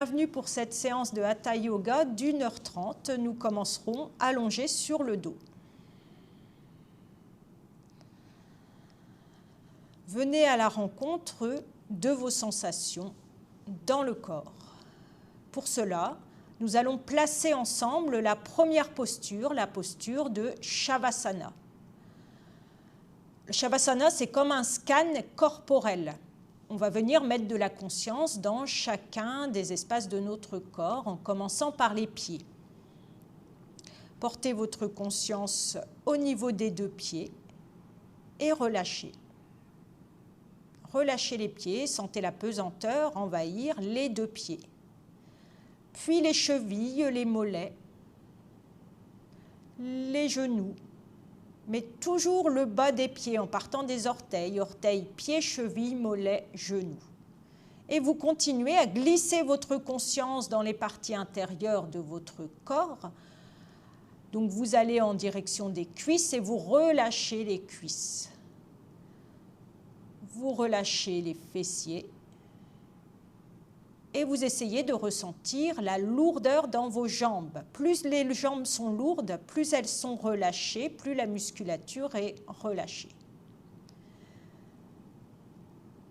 Bienvenue pour cette séance de Hatha Yoga d'1h30. Nous commencerons allongés sur le dos. Venez à la rencontre de vos sensations dans le corps. Pour cela, nous allons placer ensemble la première posture, la posture de Shavasana. Le Shavasana, c'est comme un scan corporel. On va venir mettre de la conscience dans chacun des espaces de notre corps, en commençant par les pieds. Portez votre conscience au niveau des deux pieds et relâchez. Relâchez les pieds, sentez la pesanteur envahir les deux pieds. Puis les chevilles, les mollets, les genoux, mais toujours le bas des pieds en partant des orteils, orteils, pieds, chevilles, mollets, genoux. Et vous continuez à glisser votre conscience dans les parties intérieures de votre corps. Donc vous allez en direction des cuisses et vous relâchez les cuisses. Vous relâchez les fessiers et vous essayez de ressentir la lourdeur dans vos jambes. Plus les jambes sont lourdes, plus elles sont relâchées, plus la musculature est relâchée.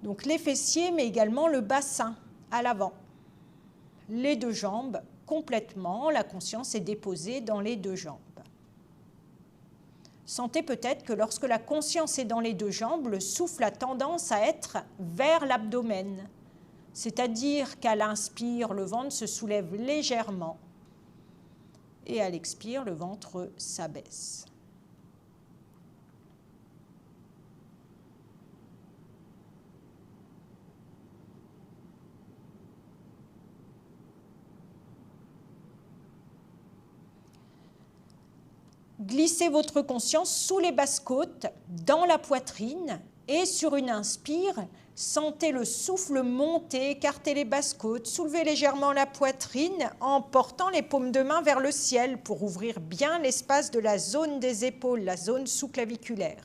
Donc les fessiers, mais également le bassin à l'avant. Les deux jambes complètement, la conscience est déposée dans les deux jambes. Sentez peut-être que lorsque la conscience est dans les deux jambes, le souffle a tendance à être vers l'abdomen. C'est-à-dire qu'à l'inspire, le ventre se soulève légèrement et à l'expire, le ventre s'abaisse. Glissez votre conscience sous les basses-côtes, dans la poitrine et sur une inspire, sentez le souffle monter, écartez les basses-côtes, soulevez légèrement la poitrine en portant les paumes de main vers le ciel pour ouvrir bien l'espace de la zone des épaules, la zone sous-claviculaire.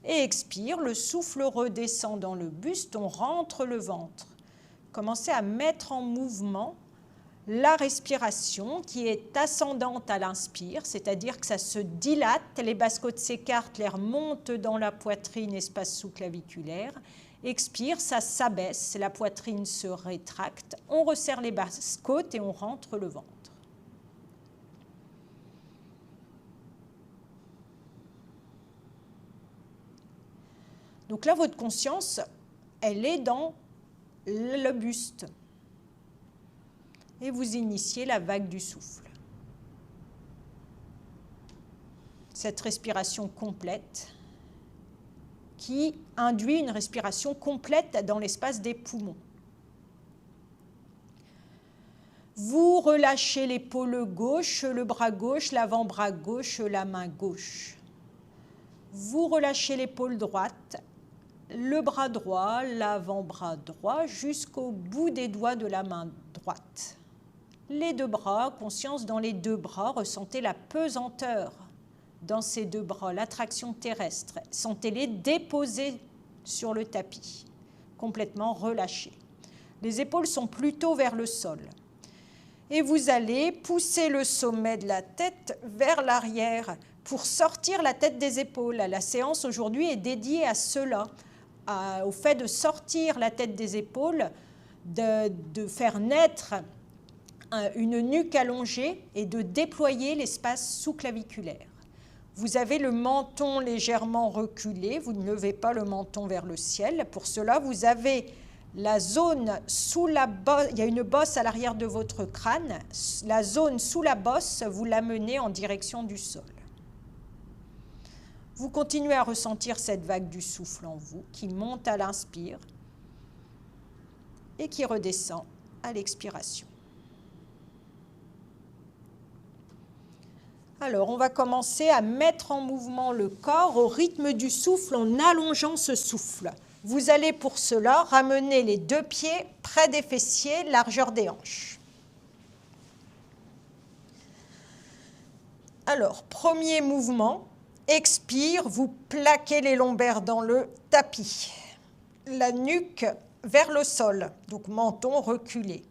Et expire, le souffle redescend dans le buste, on rentre le ventre. Commencez à mettre en mouvement la respiration qui est ascendante à l'inspire, c'est-à-dire que ça se dilate, les basses-côtes s'écartent, l'air monte dans la poitrine, espace sous-claviculaire. Expire, ça s'abaisse, la poitrine se rétracte, on resserre les basses-côtes et on rentre le ventre. Donc là, votre conscience, elle est dans le buste. Et vous initiez la vague du souffle. Cette respiration complète qui induit une respiration complète dans l'espace des poumons. Vous relâchez l'épaule gauche, le bras gauche, l'avant-bras gauche, la main gauche. Vous relâchez l'épaule droite, le bras droit, l'avant-bras droit, jusqu'au bout des doigts de la main droite. Les deux bras, conscience dans les deux bras, ressentez la pesanteur dans ces deux bras, l'attraction terrestre. Sentez-les déposés sur le tapis, complètement relâchés. Les épaules sont plutôt vers le sol. Et vous allez pousser le sommet de la tête vers l'arrière pour sortir la tête des épaules. La séance aujourd'hui est dédiée à cela, au fait de sortir la tête des épaules, de faire naître une nuque allongée et de déployer l'espace sous-claviculaire. Vous avez le menton légèrement reculé, vous ne levez pas le menton vers le ciel. Pour cela, vous avez la zone sous la bosse, il y a une bosse à l'arrière de votre crâne, la zone sous la bosse, vous l'amenez en direction du sol. Vous continuez à ressentir cette vague du souffle en vous qui monte à l'inspire et qui redescend à l'expiration. Alors, on va commencer à mettre en mouvement le corps au rythme du souffle en allongeant ce souffle. Vous allez pour cela ramener les deux pieds près des fessiers, largeur des hanches. Alors, premier mouvement, expire, vous plaquez les lombaires dans le tapis. La nuque vers le sol, donc menton reculé.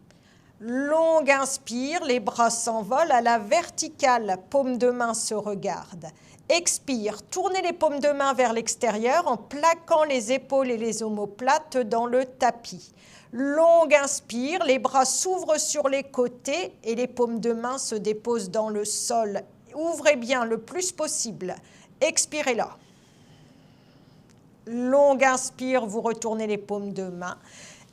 Longue inspire, les bras s'envolent à la verticale, paume de main se regarde. Expire, tournez les paumes de main vers l'extérieur en plaquant les épaules et les omoplates dans le tapis. Longue inspire, les bras s'ouvrent sur les côtés et les paumes de main se déposent dans le sol. Ouvrez bien le plus possible. Expirez là. Longue inspire, vous retournez les paumes de main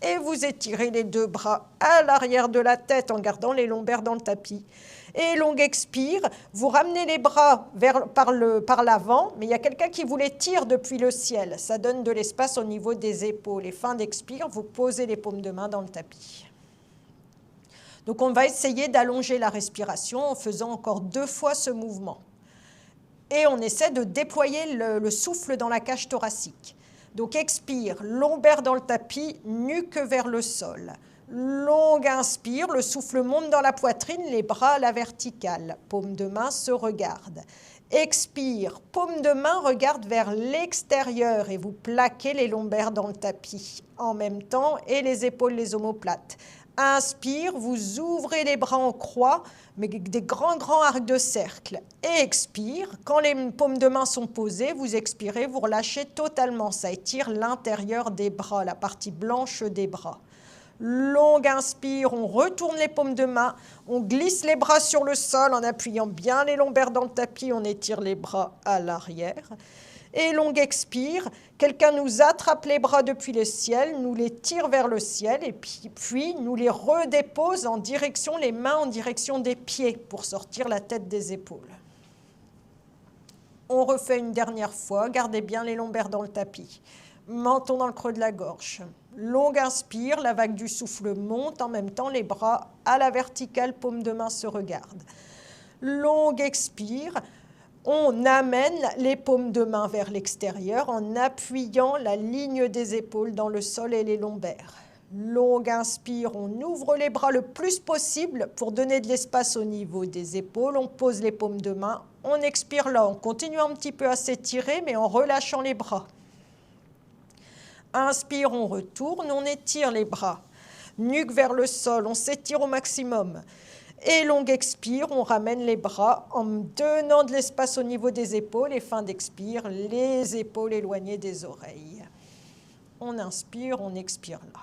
et vous étirez les deux bras à l'arrière de la tête en gardant les lombaires dans le tapis. Et longue expire, vous ramenez les bras par l'avant, mais il y a quelqu'un qui vous les tire depuis le ciel. Ça donne de l'espace au niveau des épaules. Et fin d'expire, vous posez les paumes de main dans le tapis. Donc on va essayer d'allonger la respiration en faisant encore 2 fois ce mouvement. Et on essaie de déployer le souffle dans la cage thoracique. Donc expire, lombaire dans le tapis, nuque vers le sol. Longue inspire, le souffle monte dans la poitrine, les bras à la verticale. Paume de main se regarde. Expire, paume de main regarde vers l'extérieur et vous plaquez les lombaires dans le tapis en même temps et les épaules, les omoplates. Inspire, vous ouvrez les bras en croix, mais des grands arcs de cercle. Et expire, quand les paumes de main sont posées, vous expirez, vous relâchez totalement. Ça étire l'intérieur des bras, la partie blanche des bras. Longue inspire, on retourne les paumes de main, on glisse les bras sur le sol en appuyant bien les lombaires dans le tapis, on étire les bras à l'arrière. Et longue expire, quelqu'un nous attrape les bras depuis le ciel, nous les tire vers le ciel et puis nous les redépose en direction, les mains en direction des pieds pour sortir la tête des épaules. On refait une dernière fois, gardez bien les lombaires dans le tapis. Menton dans le creux de la gorge. Longue inspire, la vague du souffle monte, en même temps les bras à la verticale, paume de main se regardent. Longue expire, on amène les paumes de main vers l'extérieur en appuyant la ligne des épaules dans le sol et les lombaires. Longue inspire, on ouvre les bras le plus possible pour donner de l'espace au niveau des épaules. On pose les paumes de main, on expire là, on continue un petit peu à s'étirer mais en relâchant les bras. Inspire, on retourne, on étire les bras. Nuque vers le sol, on s'étire au maximum. Et longue expire, on ramène les bras en donnant de l'espace au niveau des épaules. Et fin d'expire, les épaules éloignées des oreilles. On inspire, on expire là.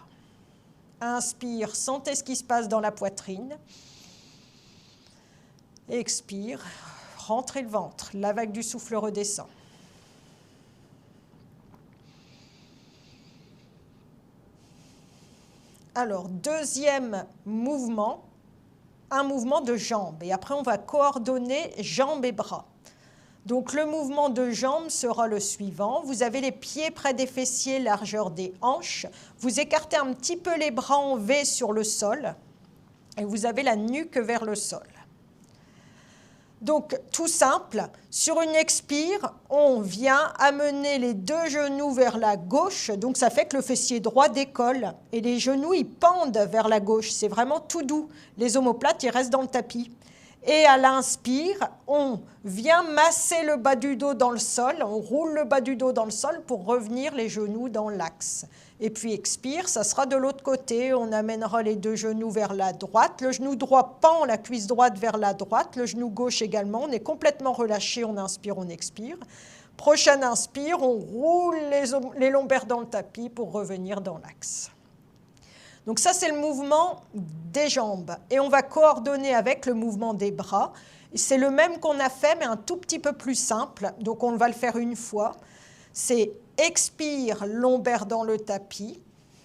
Inspire, sentez ce qui se passe dans la poitrine. Expire, rentrez le ventre, la vague du souffle redescend. Alors, deuxième mouvement, un mouvement de jambes. Et après, on va coordonner jambes et bras. Donc, le mouvement de jambes sera le suivant. Vous avez les pieds près des fessiers, largeur des hanches. Vous écartez un petit peu les bras en V sur le sol. Et vous avez la nuque vers le sol. Donc, tout simple, sur une expire, on vient amener les 2 genoux vers la gauche. Donc, ça fait que le fessier droit décolle. Et les genoux, ils pendent vers la gauche. C'est vraiment tout doux. Les omoplates, ils restent dans le tapis. Et à l'inspire, on vient masser le bas du dos dans le sol. On roule le bas du dos dans le sol pour revenir les genoux dans l'axe. Et puis expire, ça sera de l'autre côté. On amènera les 2 genoux vers la droite. Le genou droit pend, la cuisse droite vers la droite. Le genou gauche également. On est complètement relâché. On inspire, on expire. Prochaine inspire, on roule les lombaires dans le tapis pour revenir dans l'axe. Donc ça, c'est le mouvement des jambes. Et on va coordonner avec le mouvement des bras. C'est le même qu'on a fait, mais un tout petit peu plus simple. Donc on va le faire une fois. C'est expire, lombaire dans le tapis.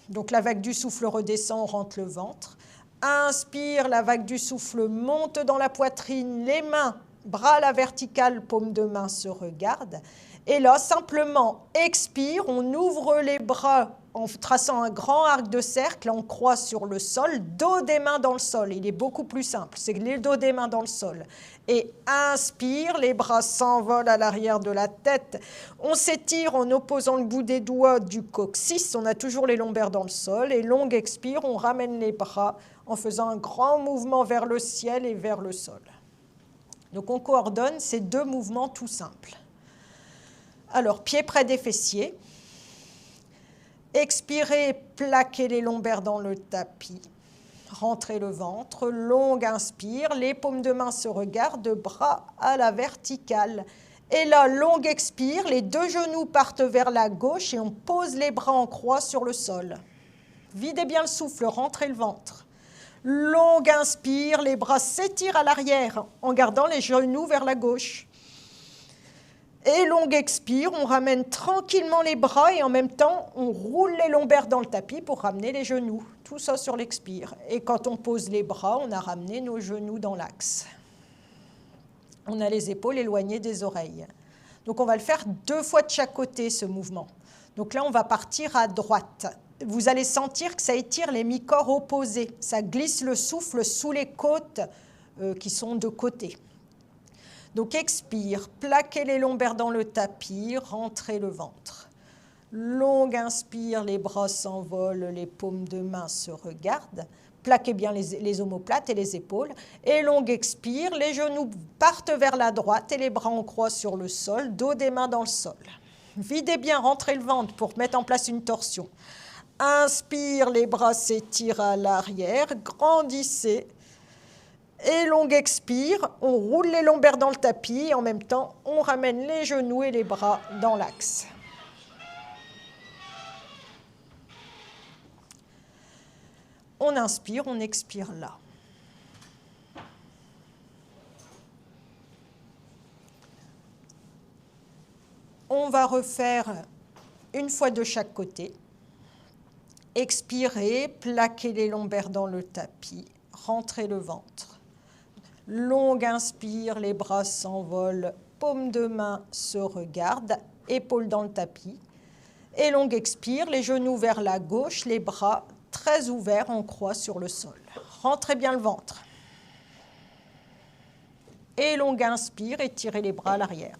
Donc la vague du souffle redescend, on rentre le ventre. Inspire, la vague du souffle monte dans la poitrine, les mains, bras à la verticale, paume de main se regardent. Et là, simplement, expire, on ouvre les bras en traçant un grand arc de cercle, on croise sur le sol, dos des mains dans le sol. Il est beaucoup plus simple, c'est les dos des mains dans le sol. Et inspire, les bras s'envolent à l'arrière de la tête. On s'étire en opposant le bout des doigts du coccyx, on a toujours les lombaires dans le sol. Et longue expire, on ramène les bras en faisant un grand mouvement vers le ciel et vers le sol. Donc on coordonne ces 2 mouvements tout simples. Alors, pieds près des fessiers. Expirez, plaquez les lombaires dans le tapis. rentrez le ventre, longue inspire, les paumes de main se regardent, bras à la verticale. Et là, longue expire, les deux genoux partent vers la gauche et on pose les bras en croix sur le sol. Videz bien le souffle, rentrez le ventre. Longue inspire, les bras s'étirent à l'arrière en gardant les genoux vers la gauche. Et longue expire, on ramène tranquillement les bras et en même temps, on roule les lombaires dans le tapis pour ramener les genoux. Tout ça sur l'expire. Et quand on pose les bras, on a ramené nos genoux dans l'axe. On a les épaules éloignées des oreilles. Donc on va le faire 2 fois de chaque côté, ce mouvement. Donc là, on va partir à droite. Vous allez sentir que ça étire les mi-corps opposés. Ça glisse le souffle sous les côtes qui sont de côté. Donc expire, plaquez les lombaires dans le tapis, rentrez le ventre. Longue inspire, les bras s'envolent, les paumes de main se regardent. Plaquez bien les omoplates et les épaules. Et longue expire, les genoux partent vers la droite et les bras en croix sur le sol, dos des mains dans le sol. Videz bien, rentrez le ventre pour mettre en place une torsion. Inspire, les bras s'étirent à l'arrière, grandissez. Et longue expire, on roule les lombaires dans le tapis et en même temps, on ramène les genoux et les bras dans l'axe. On inspire, on expire là. On va refaire une fois de chaque côté. Expirez, plaquez les lombaires dans le tapis, rentrez le ventre. Longue inspire, les bras s'envolent, paumes de main se regardent, épaules dans le tapis. Et longue expire, les genoux vers la gauche, les bras très ouverts en croix sur le sol. Rentrez bien le ventre. Et longue inspire, étirez les bras à l'arrière.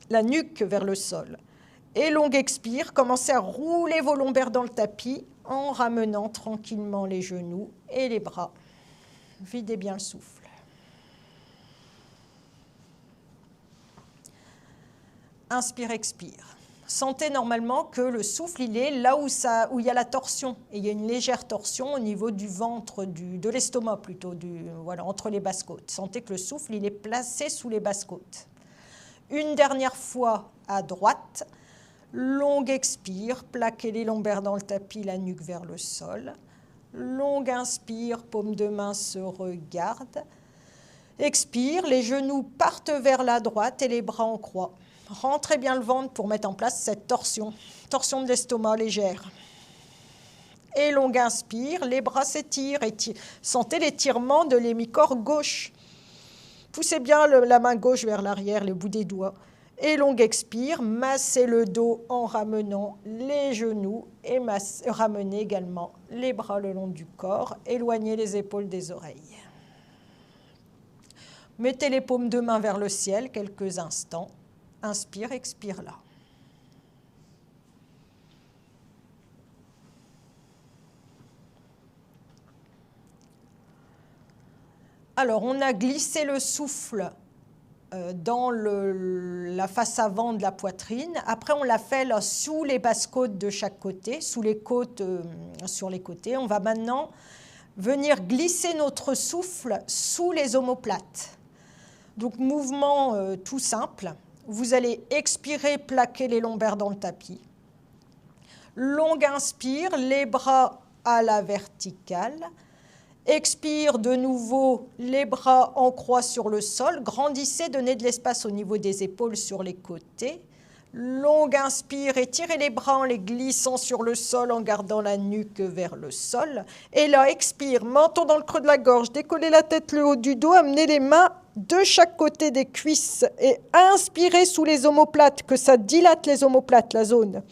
La nuque vers le sol. Et longue expire, commencez à rouler vos lombaires dans le tapis en ramenant tranquillement les genoux et les bras. Videz bien le souffle. Inspire, expire. Sentez normalement que le souffle, il est là où il y a la torsion. Et il y a une légère torsion au niveau du ventre, de l'estomac plutôt, voilà, entre les basses côtes. Sentez que le souffle, il est placé sous les basses côtes. Une dernière fois à droite. Longue expire, plaquez les lombaires dans le tapis, la nuque vers le sol. Longue inspire, paumes de main se regardent. Expire, les genoux partent vers la droite et les bras en croix. Rentrez bien le ventre pour mettre en place cette torsion. Torsion de l'estomac légère. Et longue inspire, les bras s'étirent. Sentez l'étirement de l'hémicorps gauche. Poussez bien la main gauche vers l'arrière, le bout des doigts. Et longue expire, massez le dos en ramenant les genoux et ramenez également les bras le long du corps. Éloignez les épaules des oreilles. Mettez les paumes de main vers le ciel quelques instants. Inspire, expire là. Alors, on a glissé le souffle dans la face avant de la poitrine. Après, on l'a fait là, sous les basses côtes de chaque côté, sous les côtes sur les côtés. On va maintenant venir glisser notre souffle sous les omoplates. Donc, mouvement tout simple. Vous allez expirer, plaquer les lombaires dans le tapis. Longue inspire, les bras à la verticale. Expire de nouveau, les bras en croix sur le sol. Grandissez, donnez de l'espace au niveau des épaules sur les côtés. Longue inspire, étirez les bras en les glissant sur le sol en gardant la nuque vers le sol. Et là, expire, menton dans le creux de la gorge, décollez la tête le haut du dos, amenez les mains de chaque côté des cuisses et inspirez sous les omoplates, que ça dilate les omoplates, la zone.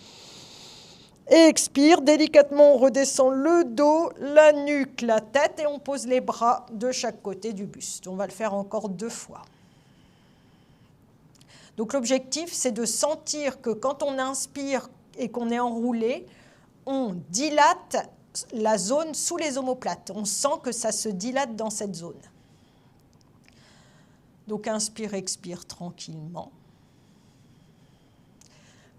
Et expire, délicatement on redescend le dos, la nuque, la tête et on pose les bras de chaque côté du buste. On va le faire encore 2 fois. Donc l'objectif, c'est de sentir que quand on inspire et qu'on est enroulé, on dilate la zone sous les omoplates. On sent que ça se dilate dans cette zone. Donc inspire, expire tranquillement.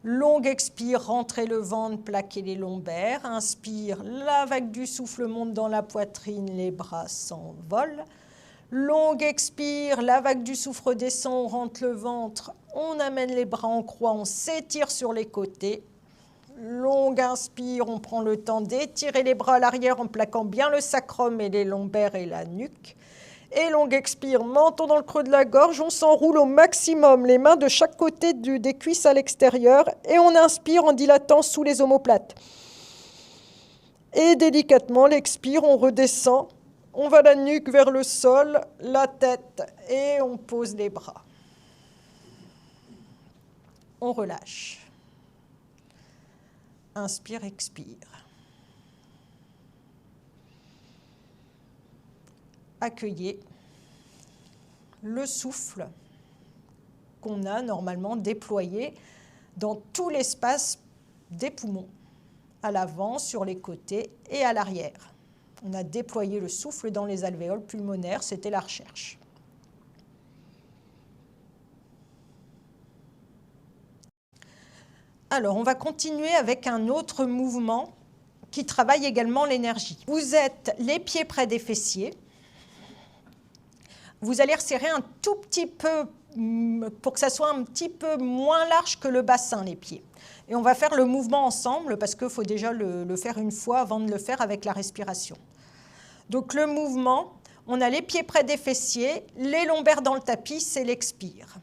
Longue expire, rentrez le ventre, plaquez les lombaires. Inspire, la vague du souffle monte dans la poitrine, les bras s'envolent. Longue expire, la vague du souffle descend, on rentre le ventre, on amène les bras en croix, on s'étire sur les côtés. Longue inspire, on prend le temps d'étirer les bras à l'arrière en plaquant bien le sacrum et les lombaires et la nuque. Et longue expire, menton dans le creux de la gorge, on s'enroule au maximum, les mains de chaque côté des cuisses à l'extérieur et on inspire en dilatant sous les omoplates. Et délicatement, l'expire, on redescend, on va la nuque vers le sol, la tête et on pose les bras. On relâche. Inspire, expire. Accueillez le souffle qu'on a normalement déployé dans tout l'espace des poumons, à l'avant, sur les côtés et à l'arrière. On a déployé le souffle dans les alvéoles pulmonaires, c'était la recherche. Alors, on va continuer avec un autre mouvement qui travaille également l'énergie. Vous êtes les pieds près des fessiers. Vous allez resserrer un tout petit peu pour que ça soit un petit peu moins large que le bassin, les pieds. Et on va faire le mouvement ensemble parce qu'il faut déjà le faire une fois avant de le faire avec la respiration. Donc le mouvement, on a les pieds près des fessiers, les lombaires dans le tapis, c'est l'expire.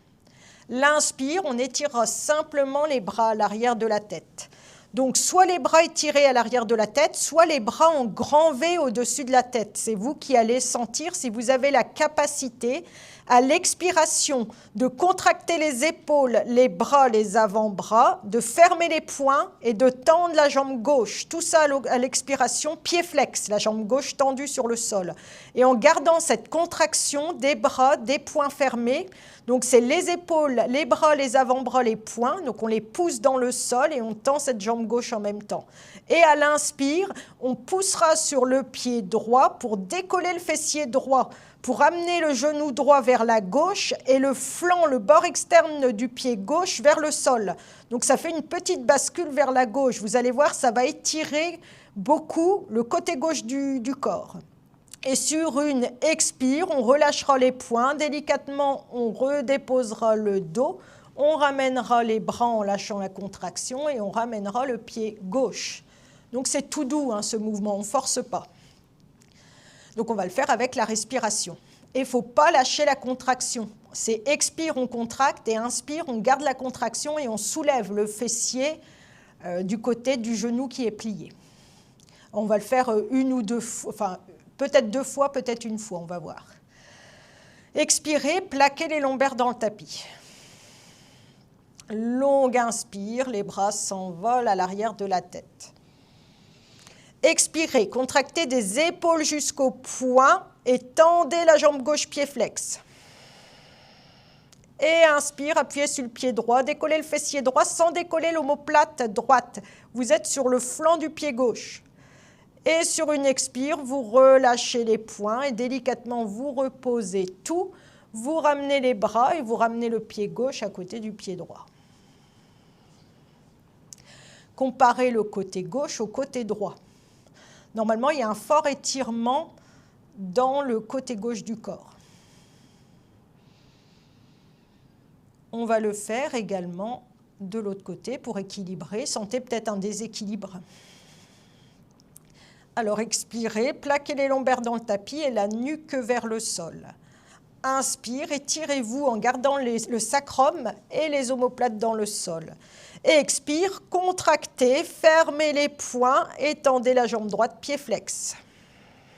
L'inspire, on étirera simplement les bras à l'arrière de la tête. Donc, soit les bras étirés à l'arrière de la tête, soit les bras en grand V au-dessus de la tête. C'est vous qui allez sentir si vous avez la capacité, à l'expiration, de contracter les épaules, les bras, les avant-bras, de fermer les poings et de tendre la jambe gauche. Tout ça à l'expiration, pied flex, la jambe gauche tendue sur le sol. Et en gardant cette contraction des bras, des poings fermés, donc c'est les épaules, les bras, les avant-bras, les poings, donc on les pousse dans le sol et on tend cette jambe gauche en même temps. Et à l'inspire, on poussera sur le pied droit pour décoller le fessier droit, pour amener le genou droit vers la gauche et le flanc, le bord externe du pied gauche vers le sol. Donc ça fait une petite bascule vers la gauche. Vous allez voir, ça va étirer beaucoup le côté gauche du corps. Et sur une expire, on relâchera les poings. Délicatement, on redéposera le dos. On ramènera les bras en lâchant la contraction et on ramènera le pied gauche. Donc c'est tout doux, hein, ce mouvement, on ne force pas. Donc on va le faire avec la respiration. Et il ne faut pas lâcher la contraction. C'est expire, on contracte, et inspire, on garde la contraction et on soulève le fessier du côté du genou qui est plié. On va le faire une ou deux fois, enfin peut-être 2 fois, peut-être 1 fois, on va voir. Expirez, plaquez les lombaires dans le tapis. Longue inspire, les bras s'envolent à l'arrière de la tête. Expirez, contractez des épaules jusqu'au poing et tendez la jambe gauche pied flex. Et inspire, appuyez sur le pied droit, décollez le fessier droit sans décoller l'omoplate droite. Vous êtes sur le flanc du pied gauche. Et sur une expire, vous relâchez les poings et délicatement vous reposez tout. Vous ramenez les bras et vous ramenez le pied gauche à côté du pied droit. Comparez le côté gauche au côté droit. Normalement, il y a un fort étirement dans le côté gauche du corps. On va le faire également de l'autre côté pour équilibrer. Sentez peut-être un déséquilibre. Alors, expirez, plaquez les lombaires dans le tapis et la nuque vers le sol. Inspire, étirez-vous en gardant le sacrum et les omoplates dans le sol. Et expire, contractez, fermez les poings et tendez la jambe droite, pied flex.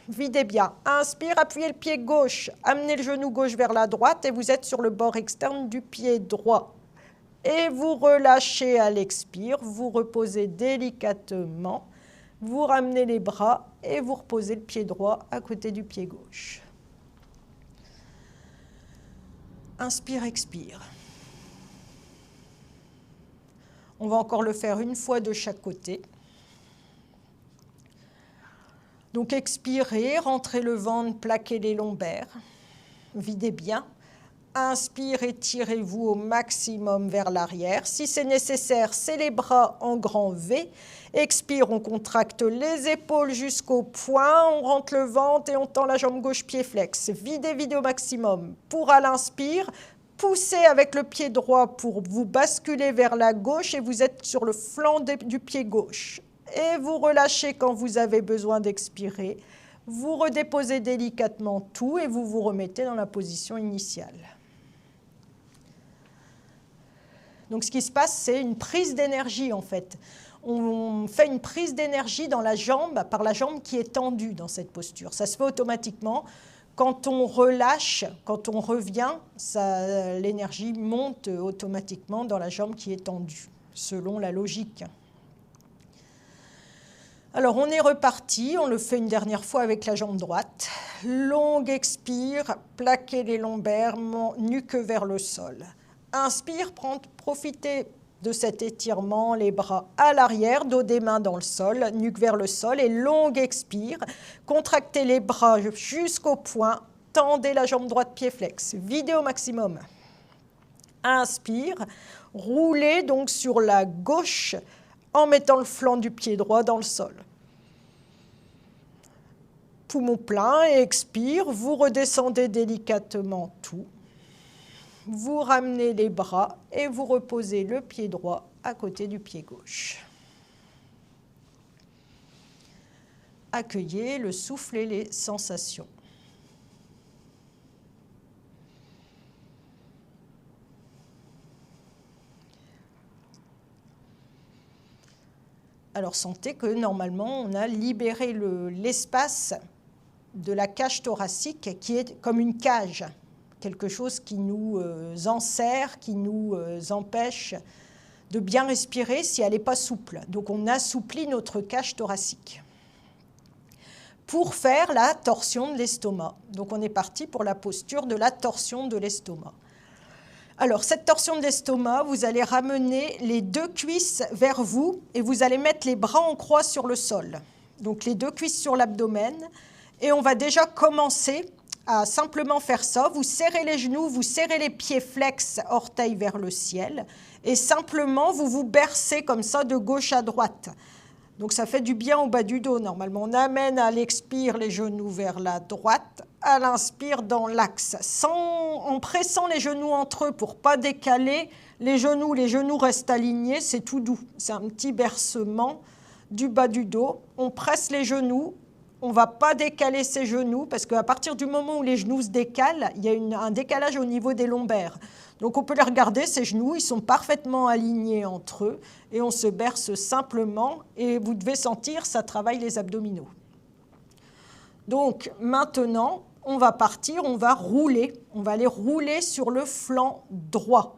Videz bien. Inspire, appuyez le pied gauche, amenez le genou gauche vers la droite et vous êtes sur le bord externe du pied droit. Et vous relâchez à l'expire, vous reposez délicatement, vous ramenez les bras et vous reposez le pied droit à côté du pied gauche. Inspire, expire. On va encore le faire 1 fois de chaque côté. Donc expirez, rentrez le ventre, plaquez les lombaires. Videz bien. Inspire, étirez-vous au maximum vers l'arrière. Si c'est nécessaire, c'est les bras en grand V. Expire, on contracte les épaules jusqu'au poing, on rentre le ventre et on tend la jambe gauche, pied flex. Videz, videz au maximum. Pour à l'inspire, poussez avec le pied droit pour vous basculer vers la gauche et vous êtes sur le flanc du pied gauche. Et vous relâchez quand vous avez besoin d'expirer. Vous redéposez délicatement tout et vous vous remettez dans la position initiale. Donc ce qui se passe, c'est une prise d'énergie en fait. On fait une prise d'énergie dans la jambe, par la jambe qui est tendue dans cette posture. Ça se fait automatiquement. Quand on relâche, quand on revient, l'énergie monte automatiquement dans la jambe qui est tendue, selon la logique. Alors on est reparti, on le fait une dernière fois avec la jambe droite. Longue expire, plaquez les lombaires, nuque vers le sol. Inspire, profitez de cet étirement, les bras à l'arrière, dos des mains dans le sol, nuque vers le sol et longue expire. Contractez les bras jusqu'au poing, tendez la jambe droite, pied flex, videz au maximum. Inspire, roulez donc sur la gauche en mettant le flanc du pied droit dans le sol. Poumon plein et expire, vous redescendez délicatement tout. Vous ramenez les bras et vous reposez le pied droit à côté du pied gauche. Accueillez le souffle et les sensations. Alors sentez que normalement on a libéré l'espace de la cage thoracique qui est comme une cage. Quelque chose qui nous enserre, qui nous empêche de bien respirer si elle n'est pas souple. Donc on assouplit notre cage thoracique pour faire la torsion de l'estomac. Donc on est parti pour la posture de la torsion de l'estomac. Alors cette torsion de l'estomac, vous allez ramener les deux cuisses vers vous et vous allez mettre les bras en croix sur le sol. Donc les deux cuisses sur l'abdomen et on va déjà commencer à simplement faire ça. Vous serrez les genoux, vous serrez les pieds flex, orteils vers le ciel et simplement vous vous bercez comme ça de gauche à droite. Donc ça fait du bien au bas du dos normalement. On amène à l'expire les genoux vers la droite, à l'inspire dans l'axe, en pressant les genoux entre eux pour ne pas décaler les genoux restent alignés, c'est tout doux. C'est un petit bercement du bas du dos. On presse les genoux. On ne va pas décaler ses genoux parce qu'à partir du moment où les genoux se décalent, il y a un décalage au niveau des lombaires. Donc on peut les regarder, ces genoux, ils sont parfaitement alignés entre eux et on se berce simplement et vous devez sentir, ça travaille les abdominaux. Donc maintenant, on va partir, on va aller rouler sur le flanc droit.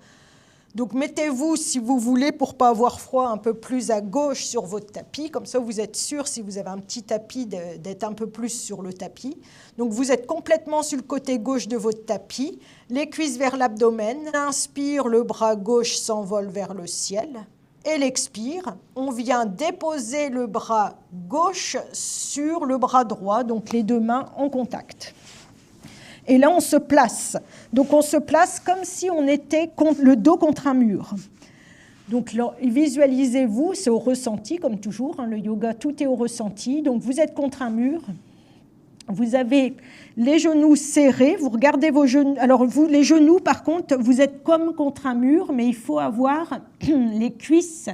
Donc mettez-vous, si vous voulez, pour ne pas avoir froid, un peu plus à gauche sur votre tapis. Comme ça, vous êtes sûr, si vous avez un petit tapis, d'être un peu plus sur le tapis. Donc vous êtes complètement sur le côté gauche de votre tapis. Les cuisses vers l'abdomen. Inspire, le bras gauche s'envole vers le ciel. Et l'expire, on vient déposer le bras gauche sur le bras droit, donc les deux mains en contact. Et là, on se place. Donc, on se place comme si on était le dos contre un mur. Donc, visualisez-vous, c'est au ressenti, comme toujours. Hein, le yoga, tout est au ressenti. Donc, vous êtes contre un mur. Vous avez les genoux serrés. Vous regardez vos genoux. Alors, les genoux, par contre, vous êtes comme contre un mur, mais il faut avoir les cuisses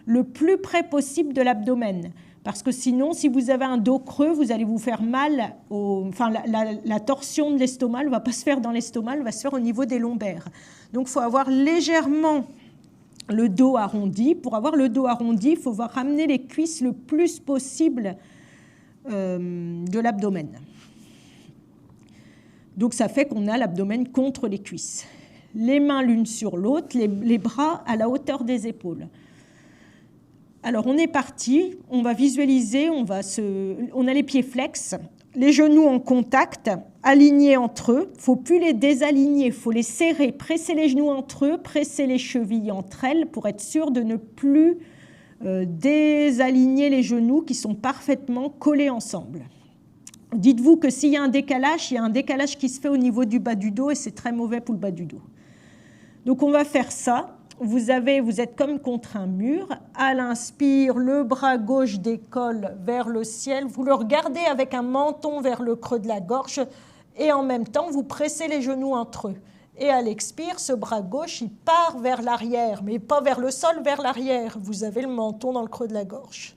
le plus près possible de l'abdomen. Parce que sinon, si vous avez un dos creux, vous allez vous faire mal. La torsion de l'estomac ne va pas se faire dans l'estomac, elle va se faire au niveau des lombaires. Donc, il faut avoir légèrement le dos arrondi. Pour avoir le dos arrondi, il faut ramener les cuisses le plus possible de l'abdomen. Donc, ça fait qu'on a l'abdomen contre les cuisses. Les mains l'une sur l'autre, les bras à la hauteur des épaules. Alors, on est parti, on va visualiser, on a les pieds flex, les genoux en contact, alignés entre eux. Il ne faut plus les désaligner, il faut les serrer, presser les genoux entre eux, presser les chevilles entre elles pour être sûr de ne plus désaligner les genoux qui sont parfaitement collés ensemble. Dites-vous que s'il y a un décalage, il y a un décalage qui se fait au niveau du bas du dos et c'est très mauvais pour le bas du dos. Donc on va faire ça. Vous êtes comme contre un mur. À l'inspire, le bras gauche décolle vers le ciel. Vous le regardez avec un menton vers le creux de la gorge et en même temps, vous pressez les genoux entre eux. Et à l'expire, ce bras gauche, il part vers l'arrière, mais pas vers le sol, vers l'arrière. Vous avez le menton dans le creux de la gorge.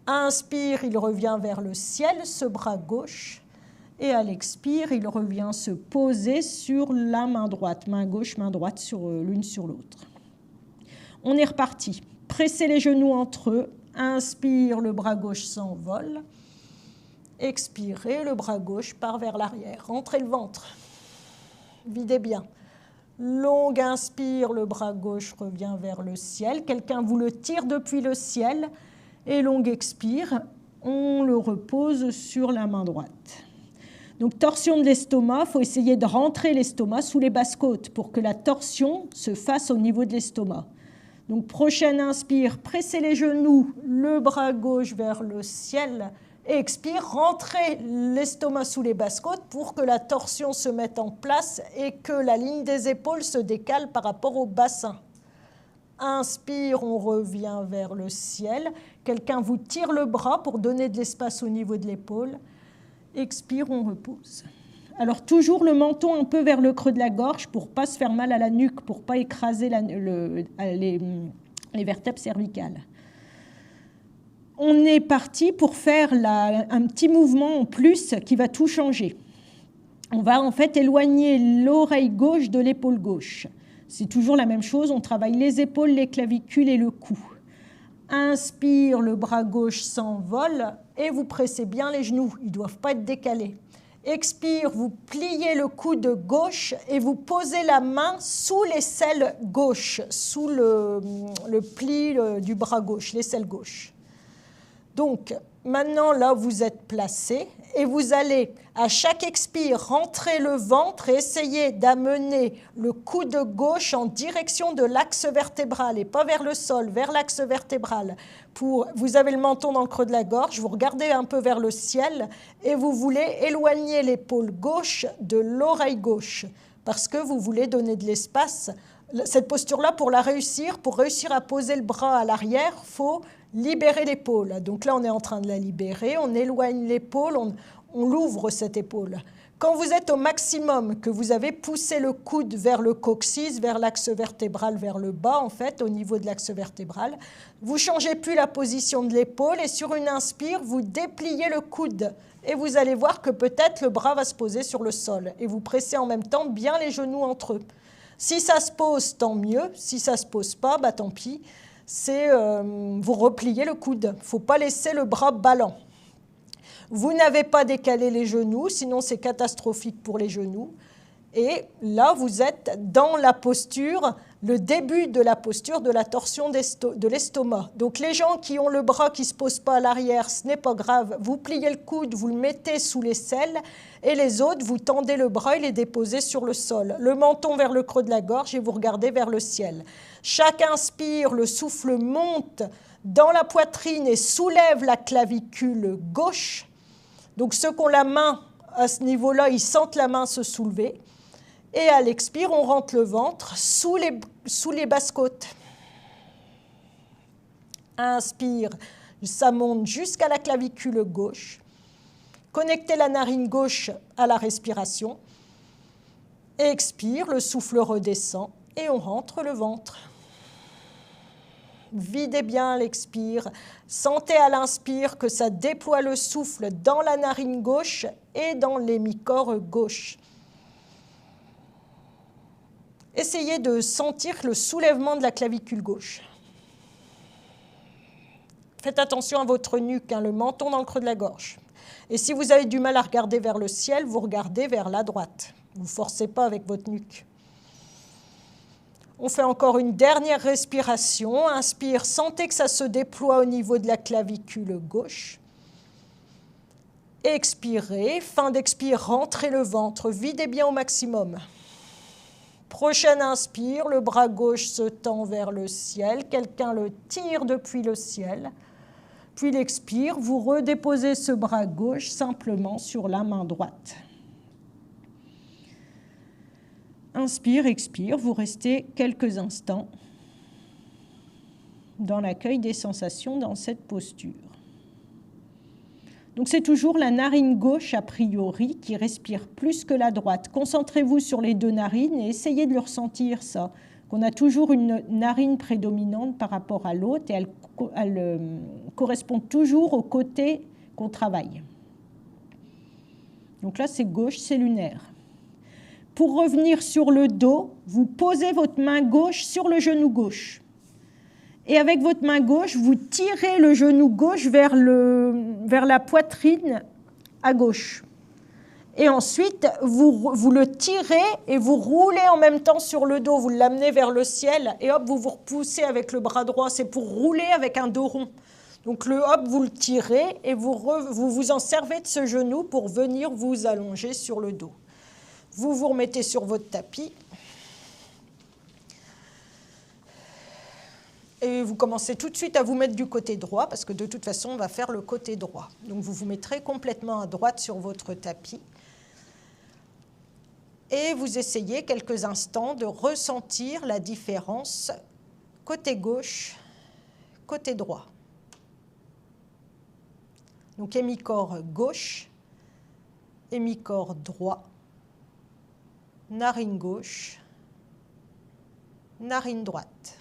Inspire, il revient vers le ciel, ce bras gauche. Et à l'expire, il revient se poser sur la main droite. Main gauche, main droite, l'une sur l'autre. On est reparti. Pressez les genoux entre eux. Inspire, le bras gauche s'envole. Expirez, le bras gauche part vers l'arrière. Rentrez le ventre. Videz bien. Longue inspire, le bras gauche revient vers le ciel. Quelqu'un vous le tire depuis le ciel. Et longue expire, on le repose sur la main droite. Donc torsion de l'estomac, il faut essayer de rentrer l'estomac sous les basses côtes pour que la torsion se fasse au niveau de l'estomac. Donc prochaine inspire, pressez les genoux, le bras gauche vers le ciel. Et expire, rentrez l'estomac sous les basses côtes pour que la torsion se mette en place et que la ligne des épaules se décale par rapport au bassin. Inspire, on revient vers le ciel. Quelqu'un vous tire le bras pour donner de l'espace au niveau de l'épaule. Expire, on repose. Alors toujours le menton un peu vers le creux de la gorge pour ne pas se faire mal à la nuque, pour ne pas écraser les vertèbres cervicales. On est parti pour faire un petit mouvement en plus qui va tout changer. On va en fait éloigner l'oreille gauche de l'épaule gauche. C'est toujours la même chose, on travaille les épaules, les clavicules et le cou. Inspire, le bras gauche s'envole et vous pressez bien les genoux, ils ne doivent pas être décalés. Expire, vous pliez le coude gauche et vous posez la main sous l'aisselle gauche, sous le pli du bras gauche, l'aisselle gauche. Donc, maintenant, là, vous êtes placé et vous allez, à chaque expire, rentrer le ventre et essayer d'amener le coude gauche en direction de l'axe vertébral et pas vers le sol, vers l'axe vertébral. Vous avez le menton dans le creux de la gorge, vous regardez un peu vers le ciel et vous voulez éloigner l'épaule gauche de l'oreille gauche parce que vous voulez donner de l'espace. Cette posture-là, pour réussir à poser le bras à l'arrière, il faut libérer l'épaule. Donc là, on est en train de la libérer, on éloigne l'épaule, on l'ouvre cette épaule. Quand vous êtes au maximum, que vous avez poussé le coude vers le coccyx, vers l'axe vertébral, vers le bas, en fait, au niveau de l'axe vertébral, vous ne changez plus la position de l'épaule et sur une inspire, vous dépliez le coude. Et vous allez voir que peut-être le bras va se poser sur le sol. Et vous pressez en même temps bien les genoux entre eux. Si ça se pose, tant mieux. Si ça ne se pose pas, bah, tant pis. Vous repliez le coude. Il ne faut pas laisser le bras ballant. Vous n'avez pas décalé les genoux, sinon c'est catastrophique pour les genoux. Et là, vous êtes dans la posture, le début de la posture de la torsion de l'estomac. Donc les gens qui ont le bras qui ne se pose pas à l'arrière, ce n'est pas grave. Vous pliez le coude, vous le mettez sous l'aisselle. Et les autres, vous tendez le bras et les déposez sur le sol. Le menton vers le creux de la gorge et vous regardez vers le ciel. Chaque inspire, le souffle monte dans la poitrine et soulève la clavicule gauche. Donc ceux qui ont la main à ce niveau-là, ils sentent la main se soulever. Et à l'expire, on rentre le ventre sous les basses côtes. Inspire, ça monte jusqu'à la clavicule gauche. Connectez la narine gauche à la respiration. Expire, le souffle redescend et on rentre le ventre. Videz bien l'expire. Sentez à l'inspire que ça déploie le souffle dans la narine gauche et dans l'hémicorps gauche. Essayez de sentir le soulèvement de la clavicule gauche. Faites attention à votre nuque, le menton dans le creux de la gorge. Et si vous avez du mal à regarder vers le ciel, vous regardez vers la droite. Vous ne forcez pas avec votre nuque. On fait encore une dernière respiration. Inspire, sentez que ça se déploie au niveau de la clavicule gauche. Expirez, fin d'expire, rentrez le ventre, videz bien au maximum. Prochaine inspire, le bras gauche se tend vers le ciel. Quelqu'un le tire depuis le ciel. Puis l'expire, vous redéposez ce bras gauche simplement sur la main droite. Inspire, expire, vous restez quelques instants dans l'accueil des sensations dans cette posture. Donc c'est toujours la narine gauche a priori qui respire plus que la droite. Concentrez-vous sur les deux narines et essayez de le ressentir ça, qu'on a toujours une narine prédominante par rapport à l'autre et elle correspond toujours au côté qu'on travaille. Donc là, c'est gauche, c'est lunaire. Pour revenir sur le dos, vous posez votre main gauche sur le genou gauche. Et avec votre main gauche, vous tirez le genou gauche vers la poitrine à gauche. Et ensuite, vous le tirez et vous roulez en même temps sur le dos. Vous l'amenez vers le ciel et hop, vous vous repoussez avec le bras droit. C'est pour rouler avec un dos rond. Donc vous le tirez et vous vous en servez de ce genou pour venir vous allonger sur le dos. Vous vous remettez sur votre tapis. Et vous commencez tout de suite à vous mettre du côté droit, parce que de toute façon, on va faire le côté droit. Donc vous vous mettrez complètement à droite sur votre tapis. Et vous essayez quelques instants de ressentir la différence côté gauche, côté droit. Donc hémicorps gauche, hémicorps droit, narine gauche, narine droite.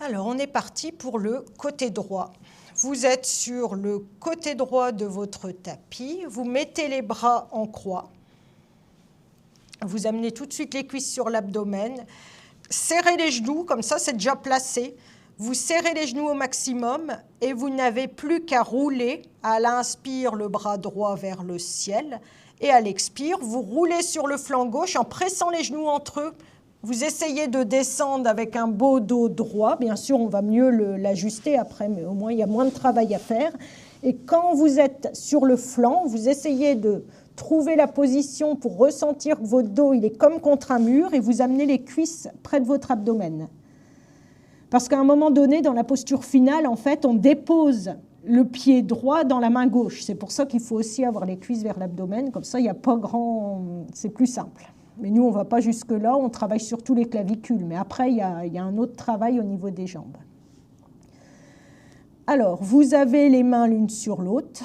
Alors, on est parti pour le côté droit. Vous êtes sur le côté droit de votre tapis. Vous mettez les bras en croix. Vous amenez tout de suite les cuisses sur l'abdomen. Serrez les genoux, comme ça, c'est déjà placé. Vous serrez les genoux au maximum et vous n'avez plus qu'à rouler. À l'inspire, le bras droit vers le ciel. Et à l'expire, vous roulez sur le flanc gauche en pressant les genoux entre eux. Vous essayez de descendre avec un beau dos droit. Bien sûr, on va mieux l'ajuster après, mais au moins, il y a moins de travail à faire. Et quand vous êtes sur le flanc, vous essayez de trouver la position pour ressentir que votre dos, il est comme contre un mur et vous amenez les cuisses près de votre abdomen. Parce qu'à un moment donné, dans la posture finale, en fait, on dépose le pied droit dans la main gauche. C'est pour ça qu'il faut aussi avoir les cuisses vers l'abdomen. Comme ça, il n'y a pas grand... C'est plus simple. Mais nous, on ne va pas jusque-là, on travaille surtout les clavicules. Mais après, il y a un autre travail au niveau des jambes. Alors, vous avez les mains l'une sur l'autre.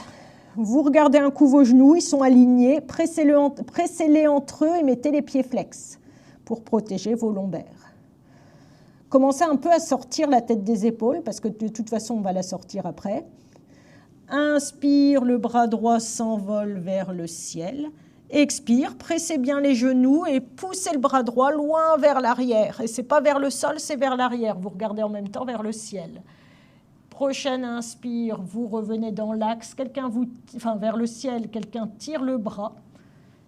Vous regardez un coup vos genoux, ils sont alignés. Pressez-les entre eux et mettez les pieds flex pour protéger vos lombaires. Commencez un peu à sortir la tête des épaules, parce que de toute façon, on va la sortir après. Inspire, le bras droit s'envole vers le ciel. Expire, pressez bien les genoux et poussez le bras droit loin vers l'arrière. Et ce n'est pas vers le sol, c'est vers l'arrière. Vous regardez en même temps vers le ciel. Prochaine inspire, vous revenez dans l'axe. Vers le ciel, quelqu'un tire le bras.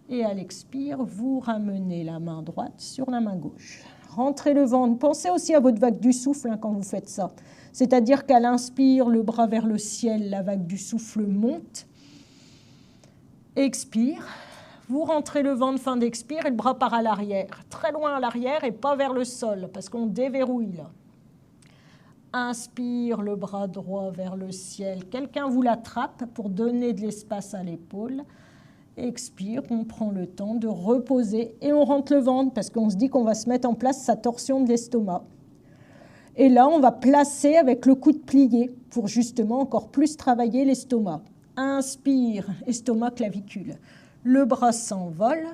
Et à l'expire, vous ramenez la main droite sur la main gauche. Rentrez le ventre. Pensez aussi à votre vague du souffle quand vous faites ça. C'est-à-dire qu'à l'inspire, le bras vers le ciel, la vague du souffle monte. Expire. Vous rentrez le ventre, fin d'expire, et le bras part à l'arrière. Très loin à l'arrière et pas vers le sol, parce qu'on déverrouille là. Inspire, le bras droit vers le ciel. Quelqu'un vous l'attrape pour donner de l'espace à l'épaule. Expire, on prend le temps de reposer et on rentre le ventre, parce qu'on se dit qu'on va se mettre en place sa torsion de l'estomac. Et là, on va placer avec le coude plié pour justement encore plus travailler l'estomac. Inspire, estomac, clavicule. Le bras s'envole,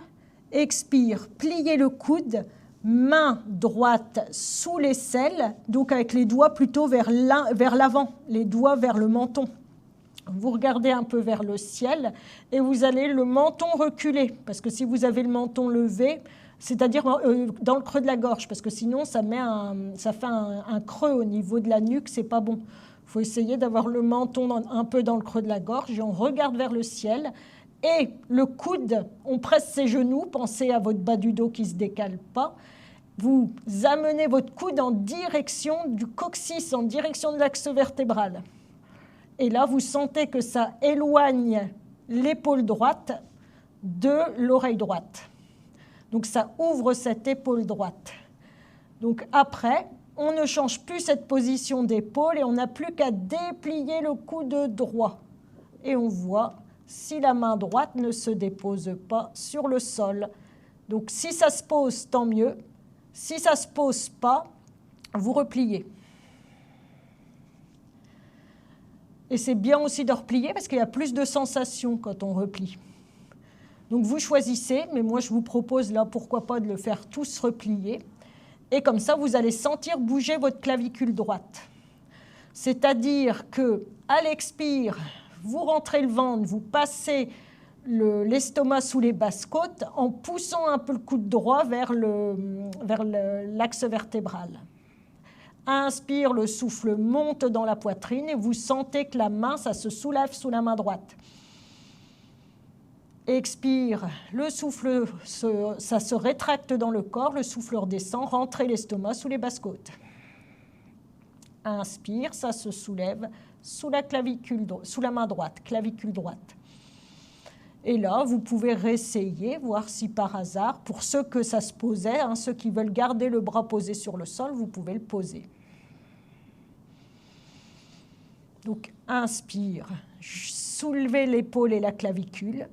expire, pliez le coude, main droite sous l'aisselle, donc avec les doigts plutôt vers l'avant, les doigts vers le menton. Vous regardez un peu vers le ciel et vous allez le menton reculer, parce que si vous avez le menton levé, c'est-à-dire dans le creux de la gorge, parce que sinon ça fait un creux au niveau de la nuque, c'est pas bon. Il faut essayer d'avoir le menton un peu dans le creux de la gorge et on regarde vers le ciel. Et le coude, on presse ses genoux, pensez à votre bas du dos qui ne se décale pas. Vous amenez votre coude en direction du coccyx, en direction de l'axe vertébral. Et là, vous sentez que ça éloigne l'épaule droite de l'oreille droite. Donc ça ouvre cette épaule droite. Donc après, on ne change plus cette position d'épaule et on n'a plus qu'à déplier le coude droit. Et on voit si la main droite ne se dépose pas sur le sol. Donc si ça se pose, tant mieux. Si ça ne se pose pas, vous repliez. Et c'est bien aussi de replier parce qu'il y a plus de sensations quand on replie. Donc vous choisissez, mais moi je vous propose là, pourquoi pas de le faire tous replier. Et comme ça, vous allez sentir bouger votre clavicule droite. C'est-à-dire qu'à l'expire, vous rentrez le ventre, vous passez l'estomac sous les basses-côtes en poussant un peu le coude droit vers l'axe vertébral. Inspire, le souffle monte dans la poitrine et vous sentez que la main, ça se soulève sous la main droite. Expire, le souffle, ça se rétracte dans le corps, le souffle redescend, rentrez l'estomac sous les basses-côtes. Inspire, ça se soulève sous la clavicule, sous la main droite, clavicule droite. Et là, vous pouvez réessayer, voir si par hasard, pour ceux que ça se posait, ceux qui veulent garder le bras posé sur le sol, vous pouvez le poser. Donc, inspire, soulevez l'épaule et la clavicule.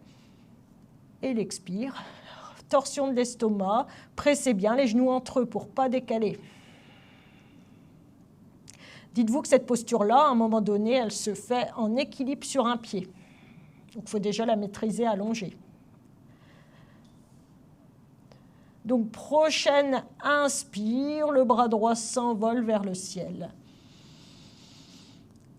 Et l'expire, torsion de l'estomac, pressez bien les genoux entre eux pour ne pas décaler. Dites-vous que cette posture-là, à un moment donné, elle se fait en équilibre sur un pied. Donc il faut déjà la maîtriser allongée. Donc prochaine inspire, le bras droit s'envole vers le ciel.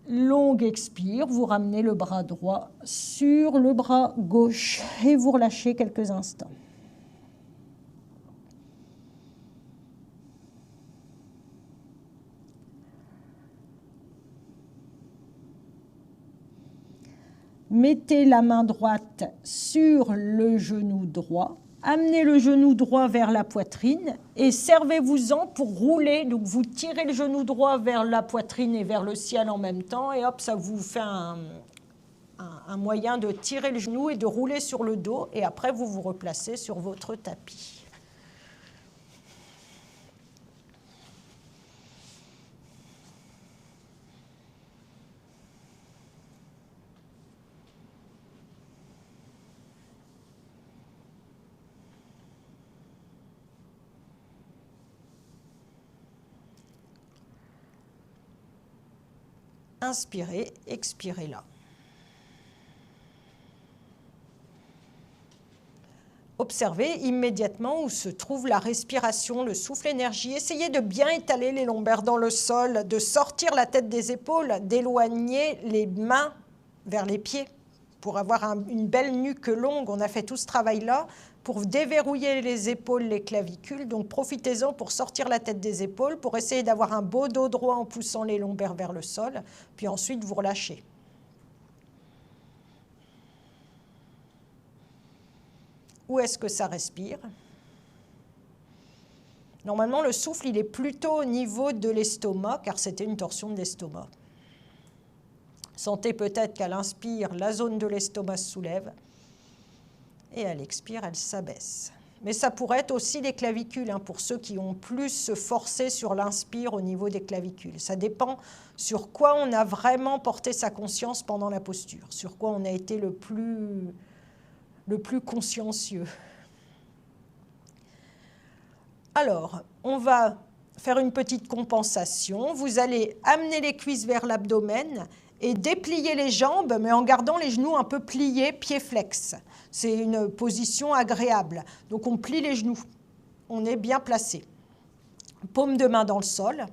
Longue expire, vous ramenez le bras droit sur le bras gauche et vous relâchez quelques instants. Mettez la main droite sur le genou droit. Amenez le genou droit vers la poitrine et servez-vous-en pour rouler. Donc vous tirez le genou droit vers la poitrine et vers le ciel en même temps. Et hop, ça vous fait un moyen de tirer le genou et de rouler sur le dos. Et après, vous vous replacez sur votre tapis. Inspirez, expirez là. Observez immédiatement où se trouve la respiration, le souffle, l'énergie. Essayez de bien étaler les lombaires dans le sol, de sortir la tête des épaules, d'éloigner les mains vers les pieds pour avoir une belle nuque longue. On a fait tout ce travail-là pour déverrouiller les épaules, les clavicules. Donc profitez-en pour sortir la tête des épaules, pour essayer d'avoir un beau dos droit en poussant les lombaires vers le sol. Puis ensuite, vous relâchez. Où est-ce que ça respire? Normalement, le souffle, il est plutôt au niveau de l'estomac, car c'était une torsion de l'estomac. Sentez peut-être qu'à l'inspire, la zone de l'estomac se soulève. Et à l'expire, elle s'abaisse. Mais ça pourrait être aussi les clavicules, pour ceux qui ont plus forcé sur l'inspire au niveau des clavicules. Ça dépend sur quoi on a vraiment porté sa conscience pendant la posture, sur quoi on a été le plus consciencieux. Alors, on va faire une petite compensation. Vous allez amener les cuisses vers l'abdomen et déplier les jambes, mais en gardant les genoux un peu pliés, pieds flex. C'est une position agréable. Donc on plie les genoux, on est bien placé. Paume de main dans le sol.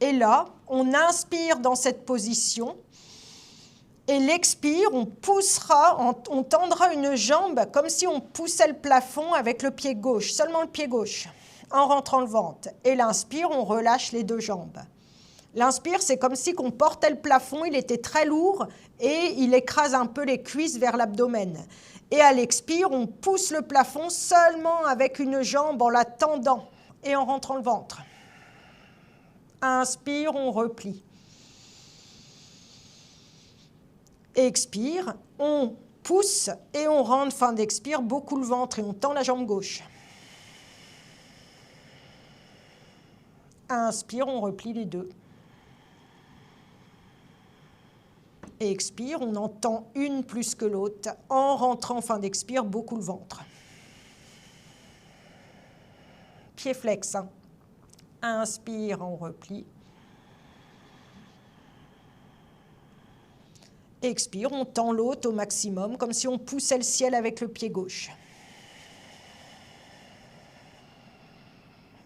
Et là, on inspire dans cette position. Et l'expire, on poussera, on tendra une jambe comme si on poussait le plafond avec le pied gauche, seulement le pied gauche, en rentrant le ventre. Et l'inspire, on relâche les deux jambes. L'inspire, c'est comme si on portait le plafond, il était très lourd et il écrase un peu les cuisses vers l'abdomen. Et à l'expire, on pousse le plafond seulement avec une jambe en la tendant et en rentrant le ventre. Inspire, on replie. Expire, on pousse et on rentre, fin d'expire, beaucoup le ventre et on tend la jambe gauche. Inspire, on replie les deux. Et expire, on entend une plus que l'autre. En rentrant en fin d'expire, beaucoup le ventre. Pied flex. Hein. Inspire, on replie. Expire, on tend l'autre au maximum, comme si on poussait le ciel avec le pied gauche.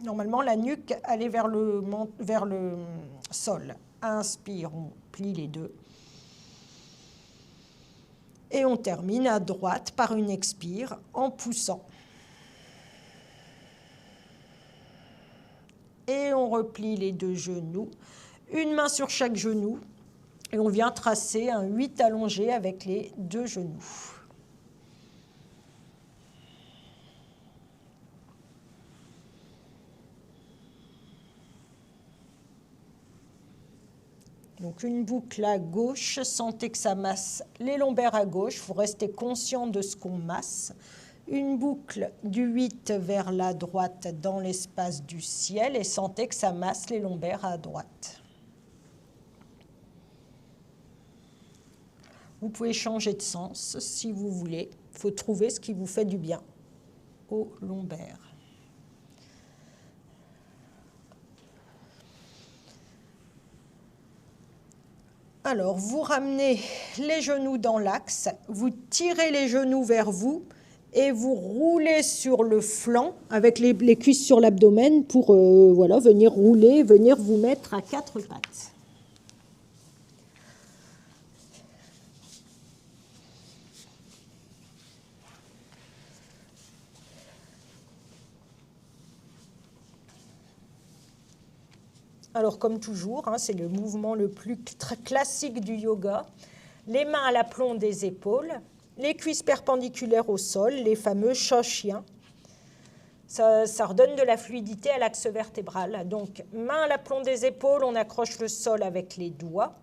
Normalement, la nuque allait vers le sol. Inspire, on plie les deux. Et on termine à droite par une expire en poussant. Et on replie les deux genoux. Une main sur chaque genou. Et on vient tracer un 8 allongé avec les deux genoux. Donc une boucle à gauche, sentez que ça masse les lombaires à gauche, vous restez conscient de ce qu'on masse. Une boucle du 8 vers la droite dans l'espace du ciel et sentez que ça masse les lombaires à droite. Vous pouvez changer de sens si vous voulez. Il faut trouver ce qui vous fait du bien aux lombaires. Alors, vous ramenez les genoux dans l'axe, vous tirez les genoux vers vous et vous roulez sur le flanc avec les cuisses sur l'abdomen pour voilà, venir rouler, venir vous mettre à quatre pattes. Alors, comme toujours, hein, c'est le mouvement le plus classique du yoga. Les mains à l'aplomb des épaules, les cuisses perpendiculaires au sol, les fameux chat-chien. Ça redonne de la fluidité à l'axe vertébral. Donc, mains à l'aplomb des épaules, on accroche le sol avec les doigts.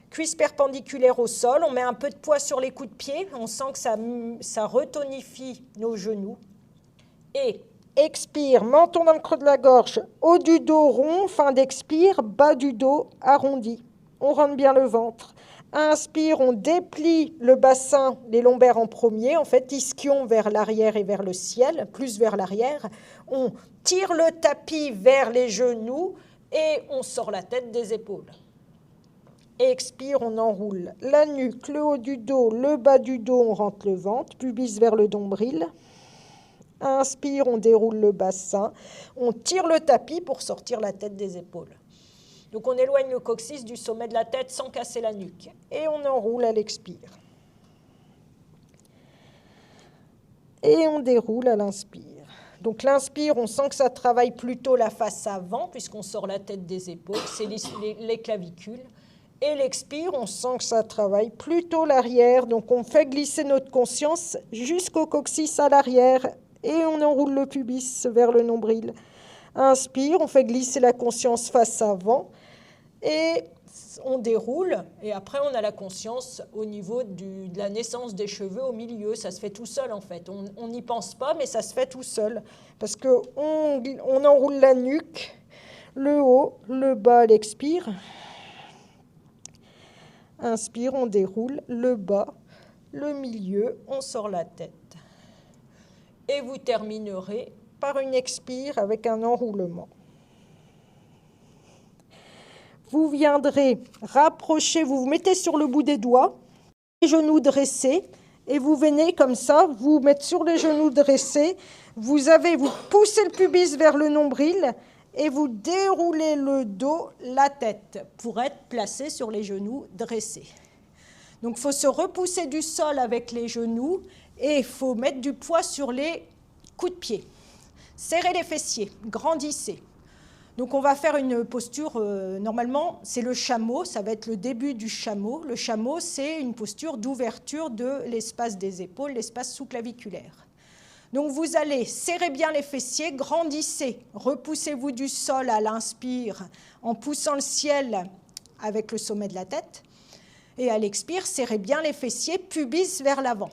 Cuisses perpendiculaires au sol, on met un peu de poids sur les coups de pied. On sent que ça retonifie nos genoux. Et expire, menton dans le creux de la gorge, haut du dos rond, fin d'expire, bas du dos arrondi. On rentre bien le ventre. Inspire, on déplie le bassin, les lombaires en premier, en fait, ischion vers l'arrière et vers le ciel, plus vers l'arrière. On tire le tapis vers les genoux et on sort la tête des épaules. Expire, on enroule la nuque, le haut du dos, le bas du dos, on rentre le ventre, pubis vers le nombril. Inspire, on déroule le bassin, on tire le tapis pour sortir la tête des épaules. Donc on éloigne le coccyx du sommet de la tête sans casser la nuque. Et on enroule à l'expire. Et on déroule à l'inspire. Donc l'inspire, on sent que ça travaille plutôt la face avant, puisqu'on sort la tête des épaules, c'est les clavicules. Et l'expire, on sent que ça travaille plutôt l'arrière. Donc on fait glisser notre conscience jusqu'au coccyx à l'arrière. Et on enroule le pubis vers le nombril. Inspire, on fait glisser la conscience face avant. Et on déroule. Et après, on a la conscience au niveau de la naissance des cheveux au milieu. Ça se fait tout seul, en fait. On n'y pense pas, mais ça se fait tout seul. Parce qu'on enroule la nuque, le haut, le bas, l'expire. Inspire, on déroule le bas, le milieu, on sort la tête. Et vous terminerez par une expire avec un enroulement. Vous viendrez rapprocher, vous vous mettez sur le bout des doigts, les genoux dressés, et vous venez comme ça, vous mettre sur les genoux dressés, vous poussez le pubis vers le nombril, et vous déroulez le dos, la tête, pour être placé sur les genoux dressés. Donc il faut se repousser du sol avec les genoux, et il faut mettre du poids sur les coups de pied. Serrez les fessiers, grandissez. Donc on va faire une posture, normalement c'est le chameau, ça va être le début du chameau. Le chameau, c'est une posture d'ouverture de l'espace des épaules, l'espace sous-claviculaire. Donc vous allez serrer bien les fessiers, grandissez, repoussez-vous du sol à l'inspire en poussant le ciel avec le sommet de la tête. Et à l'expire, serrez bien les fessiers, pubis vers l'avant.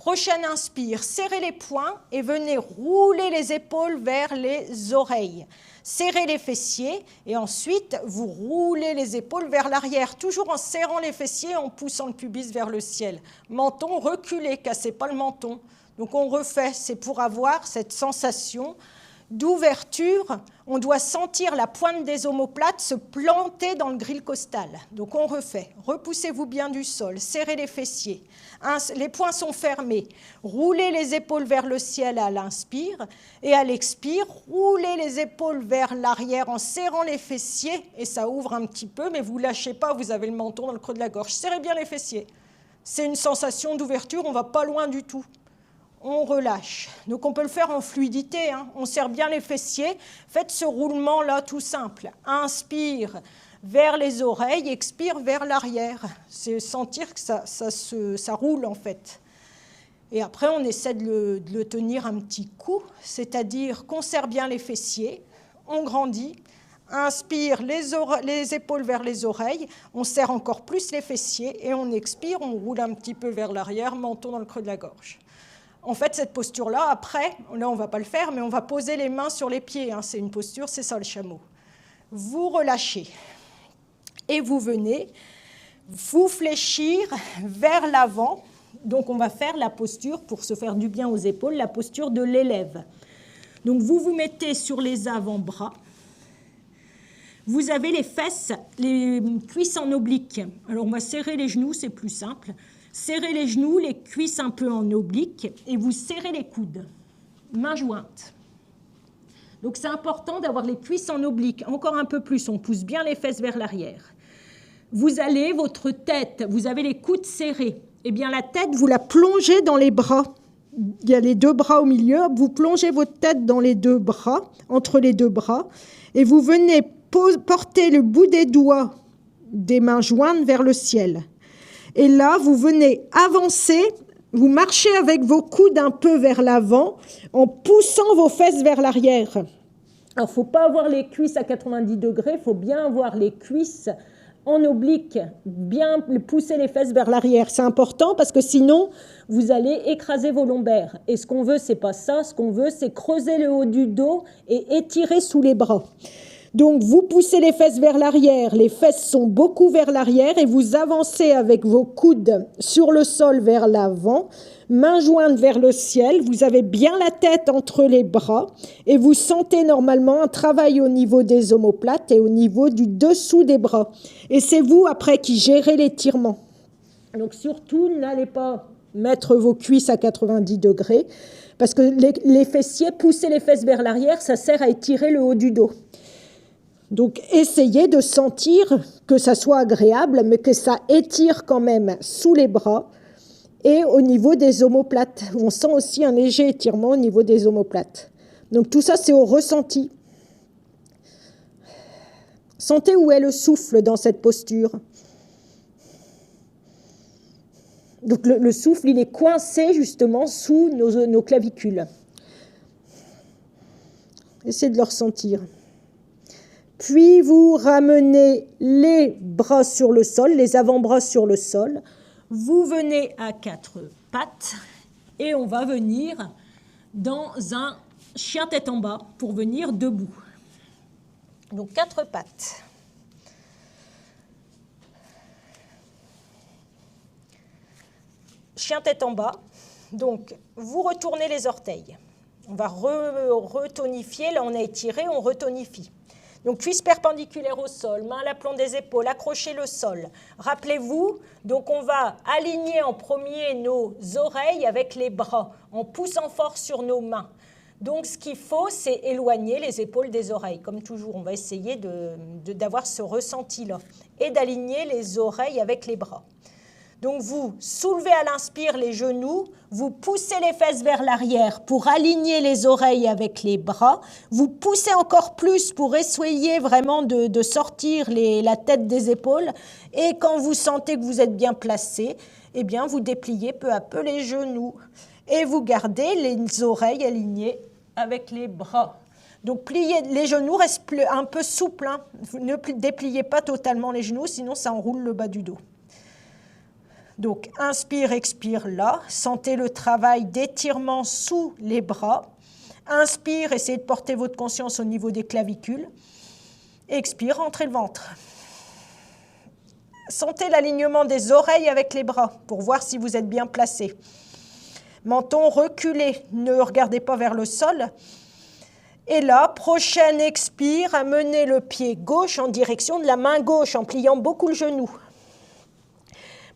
Prochaine inspire, serrez les poings et venez rouler les épaules vers les oreilles. Serrez les fessiers et ensuite vous roulez les épaules vers l'arrière, toujours en serrant les fessiers, en poussant le pubis vers le ciel. Menton reculé, cassez pas le menton. Donc on refait, c'est pour avoir cette sensation d'ouverture. On doit sentir la pointe des omoplates se planter dans le grille costal. Donc on refait. Repoussez-vous bien du sol, serrez les fessiers. Les poings sont fermés. Roulez les épaules vers le ciel à l'inspire et à l'expire, roulez les épaules vers l'arrière en serrant les fessiers et ça ouvre un petit peu, mais vous ne lâchez pas, vous avez le menton dans le creux de la gorge. Serrez bien les fessiers. C'est une sensation d'ouverture, on ne va pas loin du tout. On relâche. Donc on peut le faire en fluidité, hein. On serre bien les fessiers. Faites ce roulement-là tout simple. Inspire vers les oreilles, expire vers l'arrière. C'est sentir que ça roule en fait. Et après on essaie de le tenir un petit coup, c'est-à-dire qu'on serre bien les fessiers, on grandit. Inspire les épaules vers les oreilles, on serre encore plus les fessiers et on expire, on roule un petit peu vers l'arrière, menton dans le creux de la gorge. En fait, cette posture-là, après, là, on ne va pas le faire, mais on va poser les mains sur les pieds. Hein. C'est une posture, c'est ça le chameau. Vous relâchez et vous venez vous fléchir vers l'avant. Donc, on va faire la posture, pour se faire du bien aux épaules, la posture de l'élève. Donc, vous vous mettez sur les avant-bras. Vous avez les fesses, les cuisses en oblique. Alors, on va serrer les genoux, c'est plus simple. Serrez les genoux, les cuisses un peu en oblique et vous serrez les coudes, mains jointes. Donc c'est important d'avoir les cuisses en oblique, encore un peu plus, on pousse bien les fesses vers l'arrière. Vous allez, votre tête, vous avez les coudes serrés, eh bien la tête, vous la plongez dans les bras. Il y a les deux bras au milieu, vous plongez votre tête dans les deux bras, entre les deux bras, et vous venez porter le bout des doigts des mains jointes vers le ciel. Et là, vous venez avancer, vous marchez avec vos coudes un peu vers l'avant, en poussant vos fesses vers l'arrière. Alors, il ne faut pas avoir les cuisses à 90 degrés, il faut bien avoir les cuisses en oblique, bien pousser les fesses vers l'arrière. C'est important parce que sinon, vous allez écraser vos lombaires. Et ce qu'on veut, ce n'est pas ça. Ce qu'on veut, c'est creuser le haut du dos et étirer sous les bras. Donc, vous poussez les fesses vers l'arrière, les fesses sont beaucoup vers l'arrière et vous avancez avec vos coudes sur le sol vers l'avant, mains jointes vers le ciel, vous avez bien la tête entre les bras et vous sentez normalement un travail au niveau des omoplates et au niveau du dessous des bras. Et c'est vous, après, qui gérez l'étirement. Donc, surtout, n'allez pas mettre vos cuisses à 90 degrés parce que les fessiers, pousser les fesses vers l'arrière, ça sert à étirer le haut du dos. Donc, essayez de sentir que ça soit agréable, mais que ça étire quand même sous les bras et au niveau des omoplates. On sent aussi un léger étirement au niveau des omoplates. Donc, tout ça, c'est au ressenti. Sentez où est le souffle dans cette posture. Donc, le souffle, il est coincé justement sous nos clavicules. Essayez de le ressentir. Puis vous ramenez les bras sur le sol, les avant-bras sur le sol. Vous venez à quatre pattes et on va venir dans un chien tête en bas pour venir debout. Donc quatre pattes. Chien tête en bas. Donc vous retournez les orteils. On va retonifier. Là on a étiré, on retonifie. Donc, cuisses perpendiculaires au sol, main à l'aplomb des épaules, accrochez le sol. Rappelez-vous, donc on va aligner en premier nos oreilles avec les bras, en poussant fort sur nos mains. Donc, ce qu'il faut, c'est éloigner les épaules des oreilles. Comme toujours, on va essayer d'avoir ce ressenti-là et d'aligner les oreilles avec les bras. Donc, vous soulevez à l'inspire les genoux, vous poussez les fesses vers l'arrière pour aligner les oreilles avec les bras. Vous poussez encore plus pour essayer vraiment de sortir la tête des épaules. Et quand vous sentez que vous êtes bien placé, eh bien, vous dépliez peu à peu les genoux. Et vous gardez les oreilles alignées avec les bras. Donc, pliez, les genoux restent un peu souples. Hein. Ne dépliez pas totalement les genoux, sinon ça enroule le bas du dos. Donc, inspire, expire là. Sentez le travail d'étirement sous les bras. Inspire, essayez de porter votre conscience au niveau des clavicules. Expire, rentrez le ventre. Sentez l'alignement des oreilles avec les bras pour voir si vous êtes bien placé. Menton reculé, ne regardez pas vers le sol. Et là, prochaine expire, amenez le pied gauche en direction de la main gauche en pliant beaucoup le genou.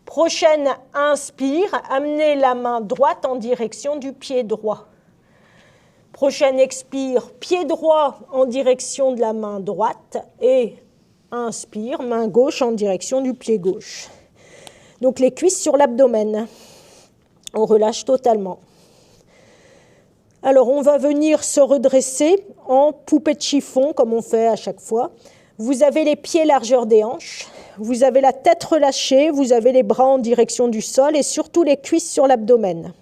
Prochaine inspire, amenez la main droite en direction du pied droit. Prochaine expire, pied droit en direction de la main droite et inspire, main gauche en direction du pied gauche. Donc les cuisses sur l'abdomen. On relâche totalement. Alors on va venir se redresser en poupée de chiffon comme on fait à chaque fois. Vous avez les pieds largeur des hanches, vous avez la tête relâchée, vous avez les bras en direction du sol et surtout les cuisses sur l'abdomen.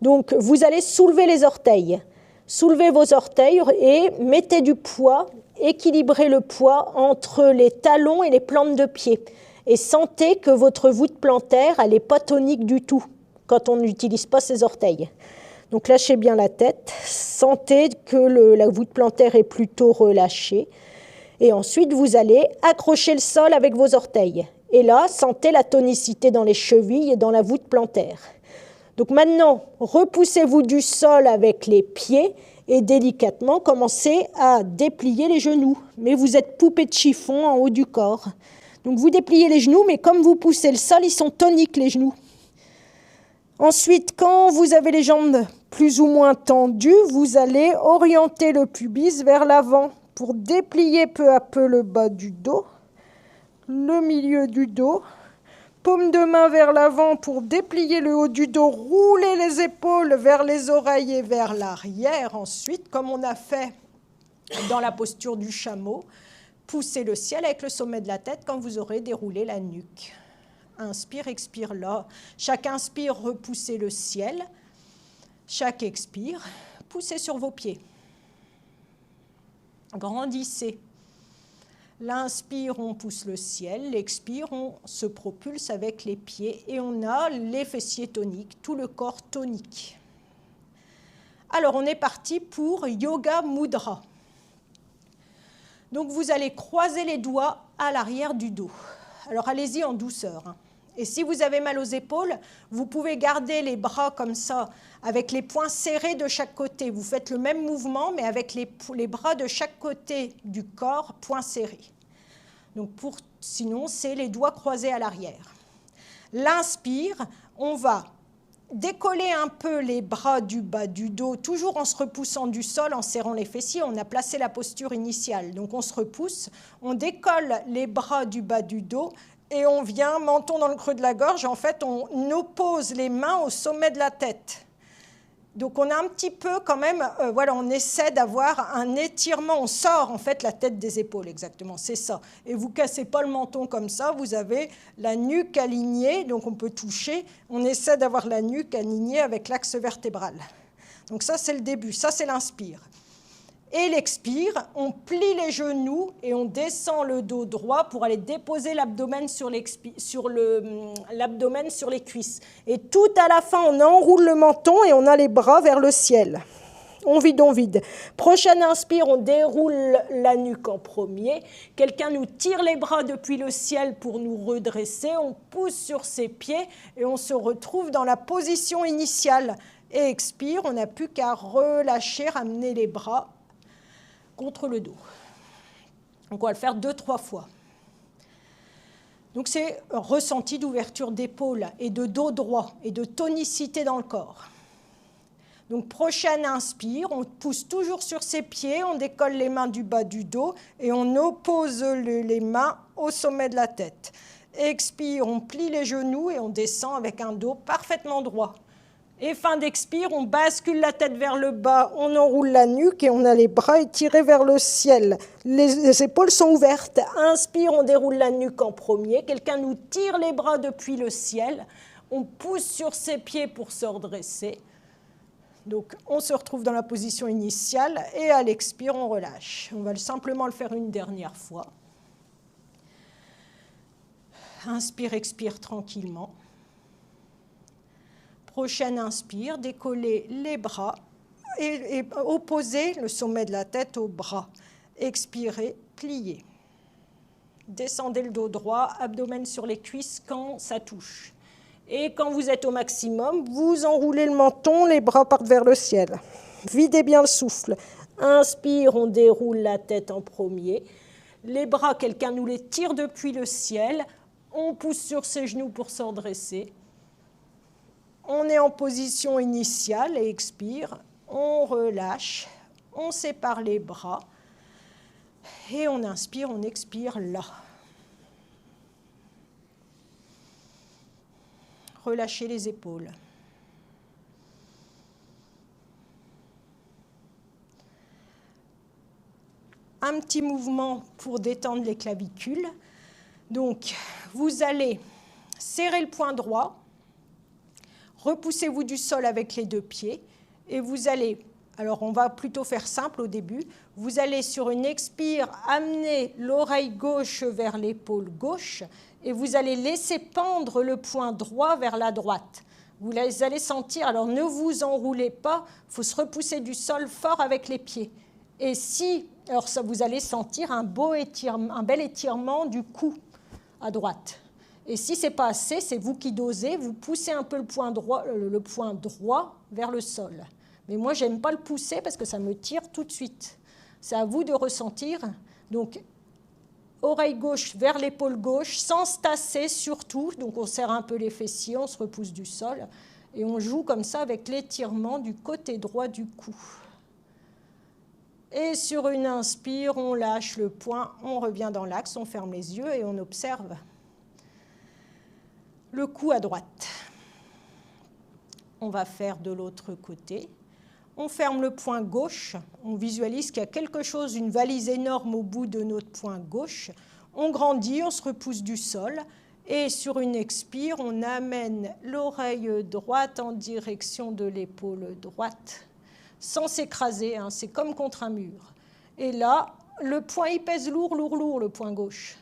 Donc vous allez soulever les orteils. Soulevez vos orteils et mettez du poids, équilibrez le poids entre les talons et les plantes de pied. Et sentez que votre voûte plantaire, elle n'est pas tonique du tout quand on n'utilise pas ses orteils. Donc lâchez bien la tête, sentez que la voûte plantaire est plutôt relâchée. Et ensuite, vous allez accrocher le sol avec vos orteils. Et là, sentez la tonicité dans les chevilles et dans la voûte plantaire. Donc maintenant, repoussez-vous du sol avec les pieds et délicatement, commencez à déplier les genoux. Mais vous êtes poupée de chiffon en haut du corps. Donc vous dépliez les genoux, mais comme vous poussez le sol, ils sont toniques les genoux. Ensuite, quand vous avez les jambes plus ou moins tendues, vous allez orienter le pubis vers l'avant pour déplier peu à peu le bas du dos, le milieu du dos. Paume de main vers l'avant pour déplier le haut du dos, rouler les épaules vers les oreilles et vers l'arrière. Ensuite, comme on a fait dans la posture du chameau, poussez le ciel avec le sommet de la tête quand vous aurez déroulé la nuque. Inspire, expire là. Chaque inspire, repoussez le ciel. Chaque expire, poussez sur vos pieds. Grandissez. L'inspire, on pousse le ciel. L'expire, on se propulse avec les pieds et on a les fessiers toniques, tout le corps tonique. Alors, on est parti pour Yoga Mudra. Donc, vous allez croiser les doigts à l'arrière du dos. Alors, allez-y en douceur. Et si vous avez mal aux épaules, vous pouvez garder les bras comme ça, avec les poings serrés de chaque côté. Vous faites le même mouvement, mais avec les bras de chaque côté du corps, poings serrés. Donc sinon, c'est les doigts croisés à l'arrière. L'inspire, on va décoller un peu les bras du bas du dos, toujours en se repoussant du sol, en serrant les fessiers. On a placé la posture initiale. Donc on se repousse, on décolle les bras du bas du dos, et on vient, menton dans le creux de la gorge, en fait, on oppose les mains au sommet de la tête. Donc on a un petit peu quand même, voilà, on essaie d'avoir un étirement, on sort en fait la tête des épaules, exactement, c'est ça. Et vous ne cassez pas le menton comme ça, vous avez la nuque alignée, donc on peut toucher, on essaie d'avoir la nuque alignée avec l'axe vertébral. Donc ça c'est le début, ça c'est l'inspire. Et l'expire, on plie les genoux et on descend le dos droit pour aller déposer l'abdomen sur les cuisses. Et tout à la fin, on enroule le menton et on a les bras vers le ciel. On vide, on vide. Prochaine inspire, on déroule la nuque en premier. Quelqu'un nous tire les bras depuis le ciel pour nous redresser. On pousse sur ses pieds et on se retrouve dans la position initiale. Et expire, on n'a plus qu'à relâcher, ramener les bras contre le dos. Donc on va le faire 2-3 fois. Donc c'est un ressenti d'ouverture d'épaule et de dos droit et de tonicité dans le corps. Donc prochaine inspire, on pousse toujours sur ses pieds, on décolle les mains du bas du dos et on oppose les mains au sommet de la tête. Expire, on plie les genoux et on descend avec un dos parfaitement droit. Et fin d'expire, on bascule la tête vers le bas, on enroule la nuque et on a les bras étirés vers le ciel. Les épaules sont ouvertes. Inspire, on déroule la nuque en premier. Quelqu'un nous tire les bras depuis le ciel. On pousse sur ses pieds pour se redresser. Donc, on se retrouve dans la position initiale et à l'expire, on relâche. On va simplement le faire une dernière fois. Inspire, expire tranquillement. Prochaine inspire, décollez les bras et opposez le sommet de la tête au bras. Expirez, pliez. Descendez le dos droit, abdomen sur les cuisses quand ça touche. Et quand vous êtes au maximum, vous enroulez le menton, les bras partent vers le ciel. Videz bien le souffle. Inspire, on déroule la tête en premier. Les bras, quelqu'un nous les tire depuis le ciel. On pousse sur ses genoux pour se redresser. On est en position initiale et expire. On relâche. On sépare les bras. Et on inspire, on expire là. Relâchez les épaules. Un petit mouvement pour détendre les clavicules. Donc, vous allez serrer le poing droit, repoussez-vous du sol avec les deux pieds et vous allez, alors on va plutôt faire simple au début, vous allez sur une expire amener l'oreille gauche vers l'épaule gauche et vous allez laisser pendre le poing droit vers la droite. Vous allez sentir, alors ne vous enroulez pas, il faut se repousser du sol fort avec les pieds. Et si, alors ça, vous allez sentir un bel étirement du cou à droite. Et si ce n'est pas assez, c'est vous qui dosez, vous poussez un peu le poing droit vers le sol. Mais moi, je n'aime pas le pousser parce que ça me tire tout de suite. C'est à vous de ressentir. Donc, oreille gauche vers l'épaule gauche, sans se tasser surtout. Donc, on serre un peu les fessiers, on se repousse du sol. Et on joue comme ça avec l'étirement du côté droit du cou. Et sur une inspire, on lâche le poing, on revient dans l'axe, on ferme les yeux et on observe le cou à droite. On va faire de l'autre côté. On ferme le poing gauche, on visualise qu'il y a quelque chose, une valise énorme au bout de notre poing gauche. On grandit, on se repousse du sol et sur une expire, on amène l'oreille droite en direction de l'épaule droite. Sans s'écraser, hein, c'est comme contre un mur. Et là, le poing, il pèse lourd, le poing gauche.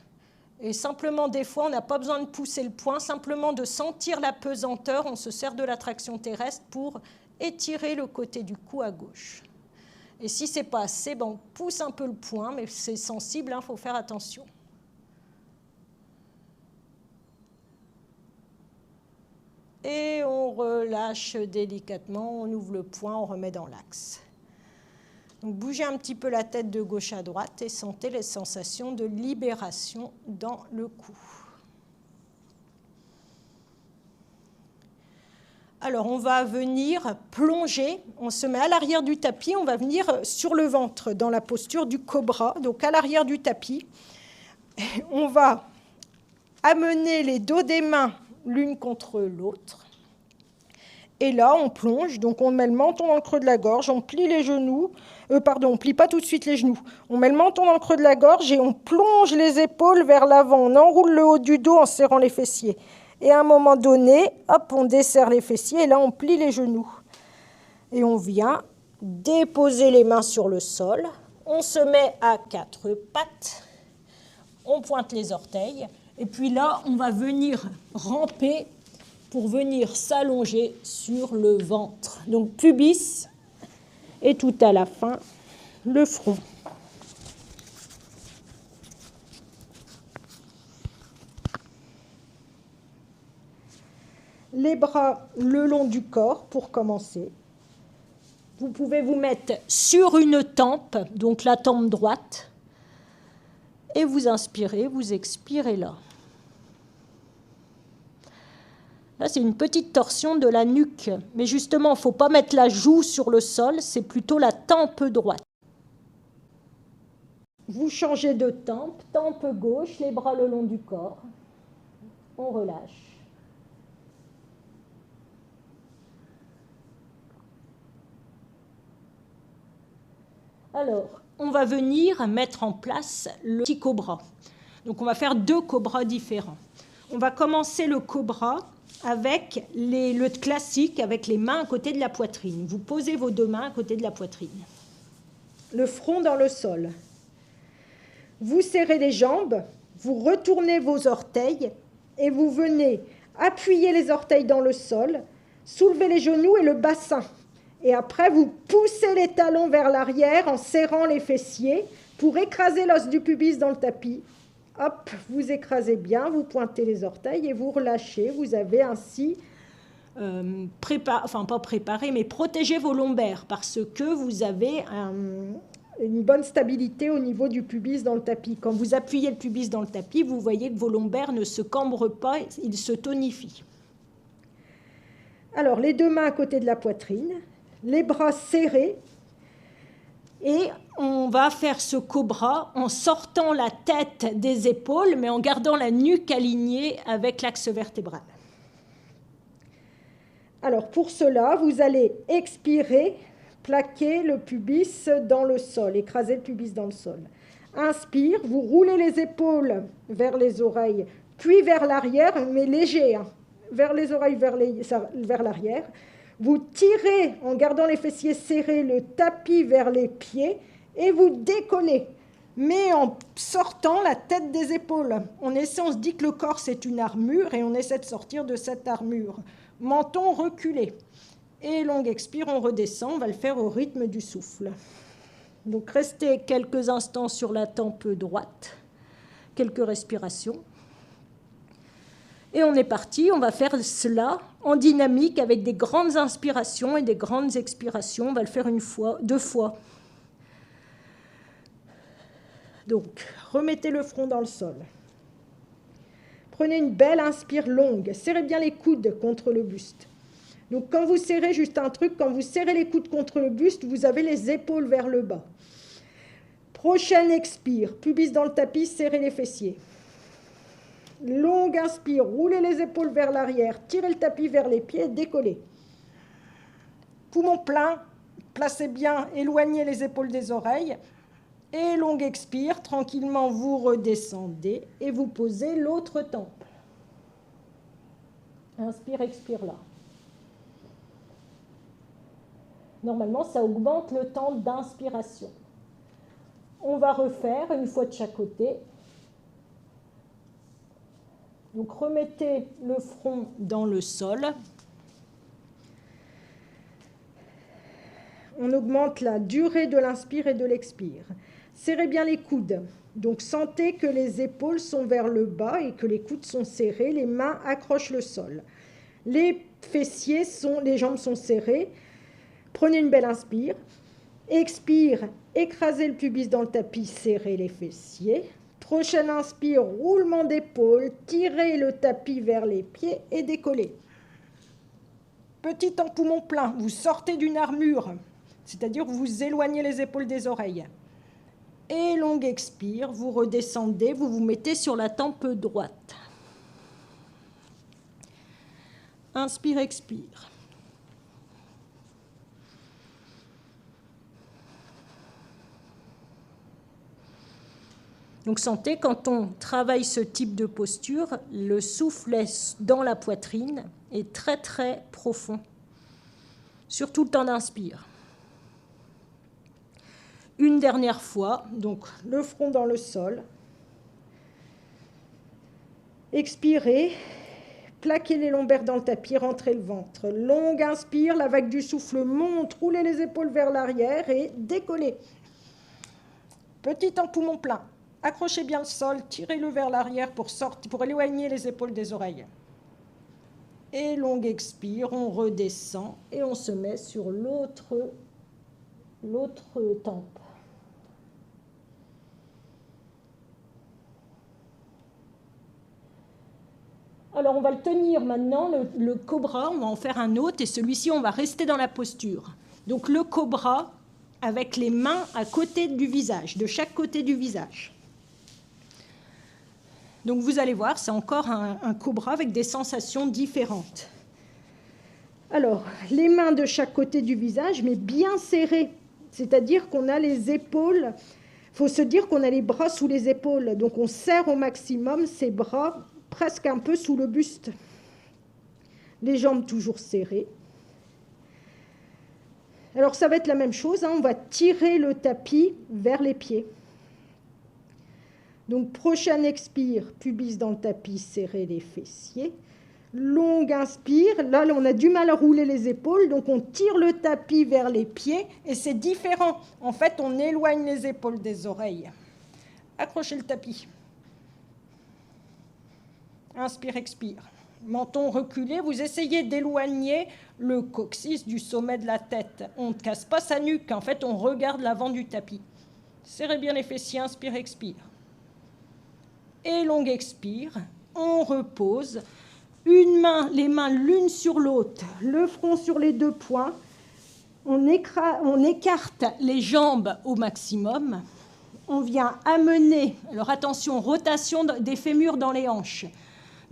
Et simplement, des fois, on n'a pas besoin de pousser le poing, simplement de sentir la pesanteur, on se sert de la traction terrestre pour étirer le côté du cou à gauche. Et si ce n'est pas assez, ben, on pousse un peu le poing, mais c'est sensible, il faut faire attention. Et on relâche délicatement, on ouvre le poing, on remet dans l'axe. Donc bougez un petit peu la tête de gauche à droite et sentez les sensations de libération dans le cou. Alors on va venir plonger, on se met à l'arrière du tapis, on va venir sur le ventre dans la posture du cobra. Donc à l'arrière du tapis, on va amener les dos des mains l'une contre l'autre. Et là, on plonge, donc on met le menton dans le creux de la gorge, on plie les genoux, on plie pas tout de suite les genoux. On met le menton dans le creux de la gorge et on plonge les épaules vers l'avant. On enroule le haut du dos en serrant les fessiers. Et à un moment donné, hop, on desserre les fessiers et là, on plie les genoux. Et on vient déposer les mains sur le sol. On se met à quatre pattes. On pointe les orteils. Et puis là, on va venir ramper pour venir s'allonger sur le ventre. Donc pubis et tout à la fin, le front. Les bras le long du corps pour commencer. Vous pouvez vous mettre sur une tempe, donc la tempe droite, et vous inspirez, vous expirez là. Là, c'est une petite torsion de la nuque. Mais justement, il ne faut pas mettre la joue sur le sol, c'est plutôt la tempe droite. Vous changez de tempe, tempe gauche, les bras le long du corps. On relâche. Alors, on va venir mettre en place le petit cobra. Donc, on va faire 2 cobras différents. On va commencer le cobra avec le classique, avec les mains à côté de la poitrine. Vous posez vos 2 mains à côté de la poitrine. Le front dans le sol. Vous serrez les jambes, vous retournez vos orteils et vous venez appuyer les orteils dans le sol, soulever les genoux et le bassin. Et après, vous poussez les talons vers l'arrière en serrant les fessiers pour écraser l'os du pubis dans le tapis. Hop, vous écrasez bien, vous pointez les orteils et vous relâchez. Vous avez ainsi, pas préparé, mais protégé vos lombaires parce que vous avez une bonne stabilité au niveau du pubis dans le tapis. Quand vous appuyez le pubis dans le tapis, vous voyez que vos lombaires ne se cambrent pas, ils se tonifient. Alors, les deux mains à côté de la poitrine, les bras serrés. Et on va faire ce cobra en sortant la tête des épaules, mais en gardant la nuque alignée avec l'axe vertébral. Alors, pour cela, vous allez expirer, plaquer le pubis dans le sol, écraser le pubis dans le sol. Inspire, vous roulez les épaules vers les oreilles, puis vers l'arrière, mais léger, hein, vers les oreilles, vers l'arrière. Vous tirez, en gardant les fessiers serrés, le tapis vers les pieds et vous décollez, mais en sortant la tête des épaules. On se dit que le corps, c'est une armure et on essaie de sortir de cette armure. Menton reculé. Et longue expire, on redescend, on va le faire au rythme du souffle. Donc restez quelques instants sur la tempe droite, quelques respirations. Et on est parti, on va faire cela en dynamique avec des grandes inspirations et des grandes expirations. On va le faire une fois, 2 fois. Donc, remettez le front dans le sol. Prenez une belle inspire longue. Serrez bien les coudes contre le buste. Donc, quand vous serrez, juste un truc, quand vous serrez les coudes contre le buste, vous avez les épaules vers le bas. Prochaine expire, pubis dans le tapis, serrez les fessiers. Longue inspire, roulez les épaules vers l'arrière, tirez le tapis vers les pieds, décollez. Poumon plein, placez bien, éloignez les épaules des oreilles. Et longue expire, tranquillement vous redescendez et vous posez l'autre tempe. Inspire, expire là. Normalement, ça augmente le temps d'inspiration. On va refaire une fois de chaque côté. Donc remettez le front dans le sol. On augmente la durée de l'inspire et de l'expire. Serrez bien les coudes. Donc sentez que les épaules sont vers le bas et que les coudes sont serrés. Les mains accrochent le sol. Les fessiers les jambes sont serrées. Prenez une belle inspire. Expire, écrasez le pubis dans le tapis, serrez les fessiers. Prochaine inspire, roulement d'épaule, tirez le tapis vers les pieds et décollez. Petit en poumon plein, vous sortez d'une armure, c'est-à-dire vous éloignez les épaules des oreilles. Et longue expire, vous redescendez, vous vous mettez sur la tempe droite. Inspire, expire. Donc sentez, quand on travaille ce type de posture, le souffle dans la poitrine est très très profond, surtout le temps d'inspire. Une dernière fois, donc le front dans le sol. Expirez, plaquez les lombaires dans le tapis, rentrez le ventre. Longue inspire, la vague du souffle monte, roulez les épaules vers l'arrière et décollez. Petit en poumon plein. Accrochez bien le sol, tirez-le vers l'arrière pour éloigner les épaules des oreilles. Et longue expire, on redescend et on se met sur l'autre tempe. Alors on va le tenir maintenant, le cobra, on va en faire un autre et celui-ci on va rester dans la posture. Donc le cobra avec les mains à côté du visage, de chaque côté du visage. Donc vous allez voir, c'est encore un cobra avec des sensations différentes. Alors, les mains de chaque côté du visage, mais bien serrées. C'est-à-dire qu'on a les épaules, il faut se dire qu'on a les bras sous les épaules. Donc on serre au maximum ces bras presque un peu sous le buste. Les jambes toujours serrées. Alors ça va être la même chose, hein, on va tirer le tapis vers les pieds. Donc, prochain expire, pubis dans le tapis, serrez les fessiers. Longue inspire, là on a du mal à rouler les épaules, donc on tire le tapis vers les pieds et c'est différent. En fait, on éloigne les épaules des oreilles. Accrochez le tapis. Inspire, expire. Menton reculé, vous essayez d'éloigner le coccyx du sommet de la tête. On ne casse pas sa nuque, en fait on regarde l'avant du tapis. Serrez bien les fessiers, inspire, expire. Et longue expire, on repose. Les mains l'une sur l'autre, le front sur les deux poings. On écarte les jambes au maximum. On vient amener, alors attention, rotation des fémurs dans les hanches.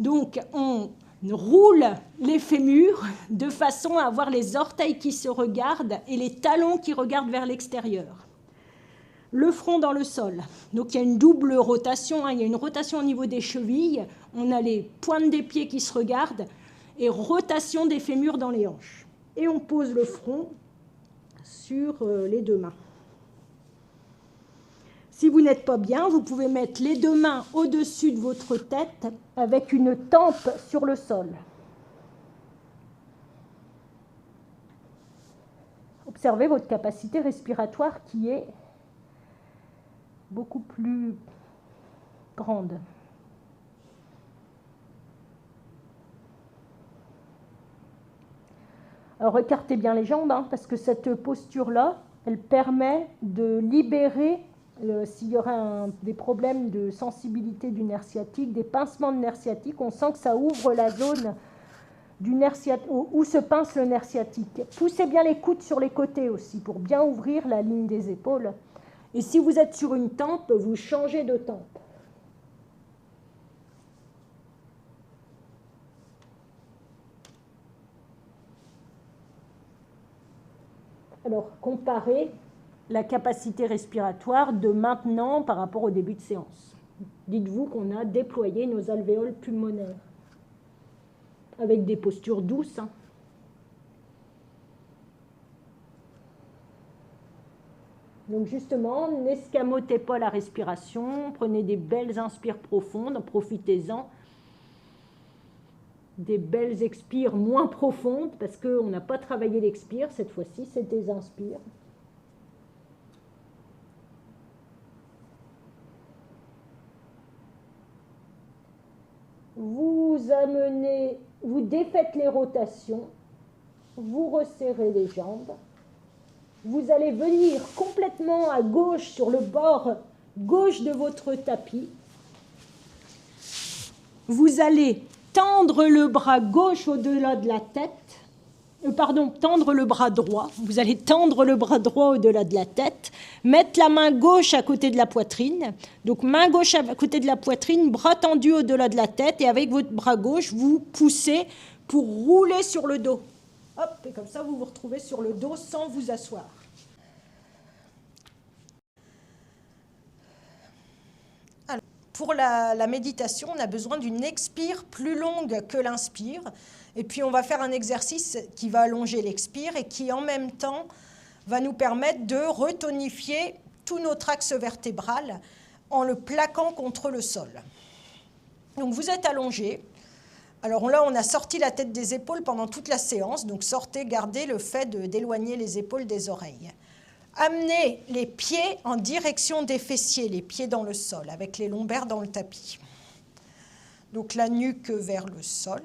Donc on roule les fémurs de façon à avoir les orteils qui se regardent et les talons qui regardent vers l'extérieur. Le front dans le sol. Donc il y a une double rotation, il y a une rotation au niveau des chevilles, on a les pointes des pieds qui se regardent et rotation des fémurs dans les hanches. Et on pose le front sur les deux mains. Si vous n'êtes pas bien, vous pouvez mettre les deux mains au-dessus de votre tête avec une tempe sur le sol. Observez votre capacité respiratoire qui est beaucoup plus grande. Alors écartez bien les jambes, parce que cette posture-là, elle permet de libérer, s'il y aurait des problèmes de sensibilité du nerf sciatique, des pincements de nerf sciatique, on sent que ça ouvre la zone du nerf sciatique, où se pince le nerf sciatique. Poussez bien les coudes sur les côtés aussi, pour bien ouvrir la ligne des épaules. Et si vous êtes sur une tempe, vous changez de tempe. Alors, comparez la capacité respiratoire de maintenant par rapport au début de séance. Dites-vous qu'on a déployé nos alvéoles pulmonaires avec des postures douces. Donc justement, n'escamotez pas la respiration, prenez des belles inspires profondes, profitez-en. Des belles expires moins profondes, parce qu'on n'a pas travaillé l'expire, cette fois-ci, c'est des inspires. Vous défaites les rotations, vous resserrez les jambes. Vous allez venir complètement à gauche sur le bord gauche de votre tapis. Vous allez tendre le bras gauche au-delà de la tête. Tendre le bras droit. Vous allez tendre le bras droit au-delà de la tête. Mettre la main gauche à côté de la poitrine. Donc main gauche à côté de la poitrine, bras tendu au-delà de la tête. Et avec votre bras gauche, vous poussez pour rouler sur le dos. Hop, et comme ça, vous vous retrouvez sur le dos sans vous asseoir. Alors, pour la méditation, on a besoin d'une expire plus longue que l'inspire. Et puis, on va faire un exercice qui va allonger l'expire et qui, en même temps, va nous permettre de retonifier tout notre axe vertébral en le plaquant contre le sol. Donc, vous êtes allongé. Alors là, on a sorti la tête des épaules pendant toute la séance, donc sortez, gardez le fait d'éloigner les épaules des oreilles. Amenez les pieds en direction des fessiers, les pieds dans le sol, avec les lombaires dans le tapis. Donc la nuque vers le sol.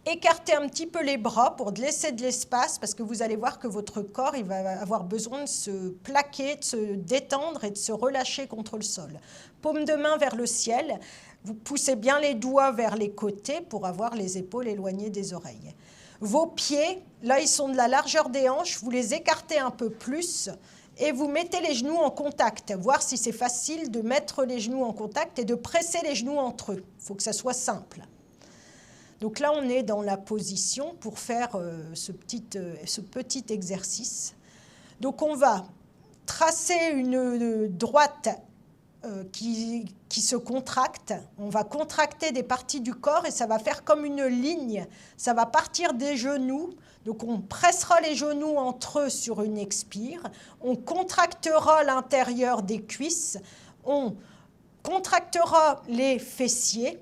Écartez un petit peu les bras pour laisser de l'espace, parce que vous allez voir que votre corps il va avoir besoin de se plaquer, de se détendre et de se relâcher contre le sol. Paume de main vers le ciel. Vous poussez bien les doigts vers les côtés pour avoir les épaules éloignées des oreilles. Vos pieds, là, ils sont de la largeur des hanches. Vous les écartez un peu plus et vous mettez les genoux en contact. Voir si c'est facile de mettre les genoux en contact et de presser les genoux entre eux. Il faut que ça soit simple. Donc là, on est dans la position pour faire ce petit exercice. Donc on va tracer une droite qui se contracte. On va contracter des parties du corps et ça va faire comme une ligne. Ça va partir des genoux. Donc on pressera les genoux entre eux sur une expire. On contractera l'intérieur des cuisses. on contractera les fessiers.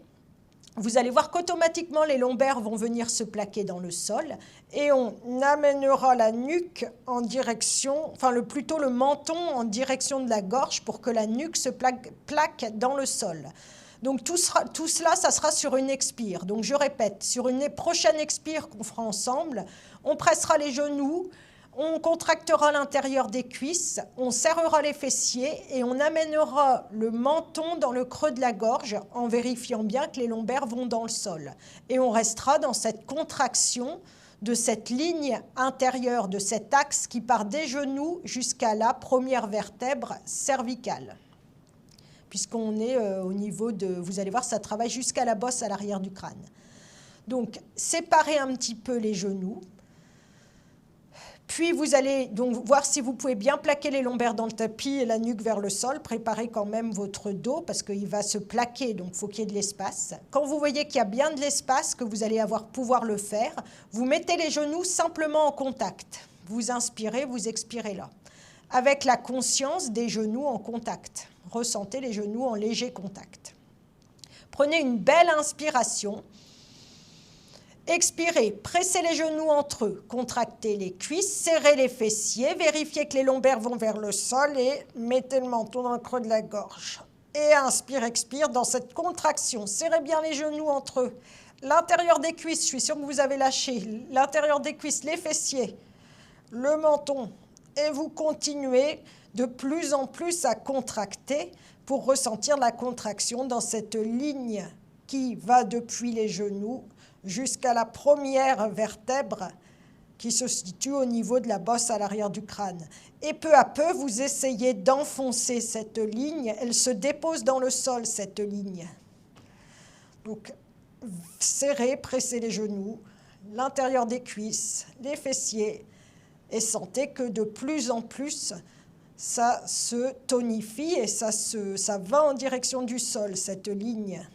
Vous allez voir qu'automatiquement les lombaires vont venir se plaquer dans le sol et on amènera la nuque en direction, plutôt le menton en direction de la gorge pour que la nuque se plaque dans le sol. Donc tout cela, ça sera sur une expire. Donc je répète, sur une prochaine expire qu'on fera ensemble, on pressera les genoux, on contractera l'intérieur des cuisses, on serrera les fessiers et on amènera le menton dans le creux de la gorge en vérifiant bien que les lombaires vont dans le sol. Et on restera dans cette contraction de cette ligne intérieure, de cet axe qui part des genoux jusqu'à la première vertèbre cervicale. Puisqu'on est au niveau de, vous allez voir, ça travaille jusqu'à la bosse à l'arrière du crâne. Donc, séparez un petit peu les genoux. Puis, vous allez donc voir si vous pouvez bien plaquer les lombaires dans le tapis et la nuque vers le sol. Préparez quand même votre dos parce qu'il va se plaquer, donc il faut qu'il y ait de l'espace. Quand vous voyez qu'il y a bien de l'espace, que vous allez pouvoir le faire, vous mettez les genoux simplement en contact. Vous inspirez, vous expirez là. Avec la conscience des genoux en contact. Ressentez les genoux en léger contact. Prenez une belle inspiration. Expirez, pressez les genoux entre eux, contractez les cuisses, serrez les fessiers, vérifiez que les lombaires vont vers le sol et mettez le menton dans le creux de la gorge. Et inspire, expire dans cette contraction. Serrez bien les genoux entre eux. L'intérieur des cuisses, je suis sûre que vous avez lâché. L'intérieur des cuisses, les fessiers, le menton. Et vous continuez de plus en plus à contracter pour ressentir la contraction dans cette ligne qui va depuis les genoux jusqu'à la première vertèbre qui se situe au niveau de la bosse à l'arrière du crâne. Et peu à peu, vous essayez d'enfoncer cette ligne. Elle se dépose dans le sol, cette ligne. Donc, serrez, pressez les genoux, l'intérieur des cuisses, les fessiers, et sentez que de plus en plus, ça se tonifie et ça va en direction du sol, cette ligne,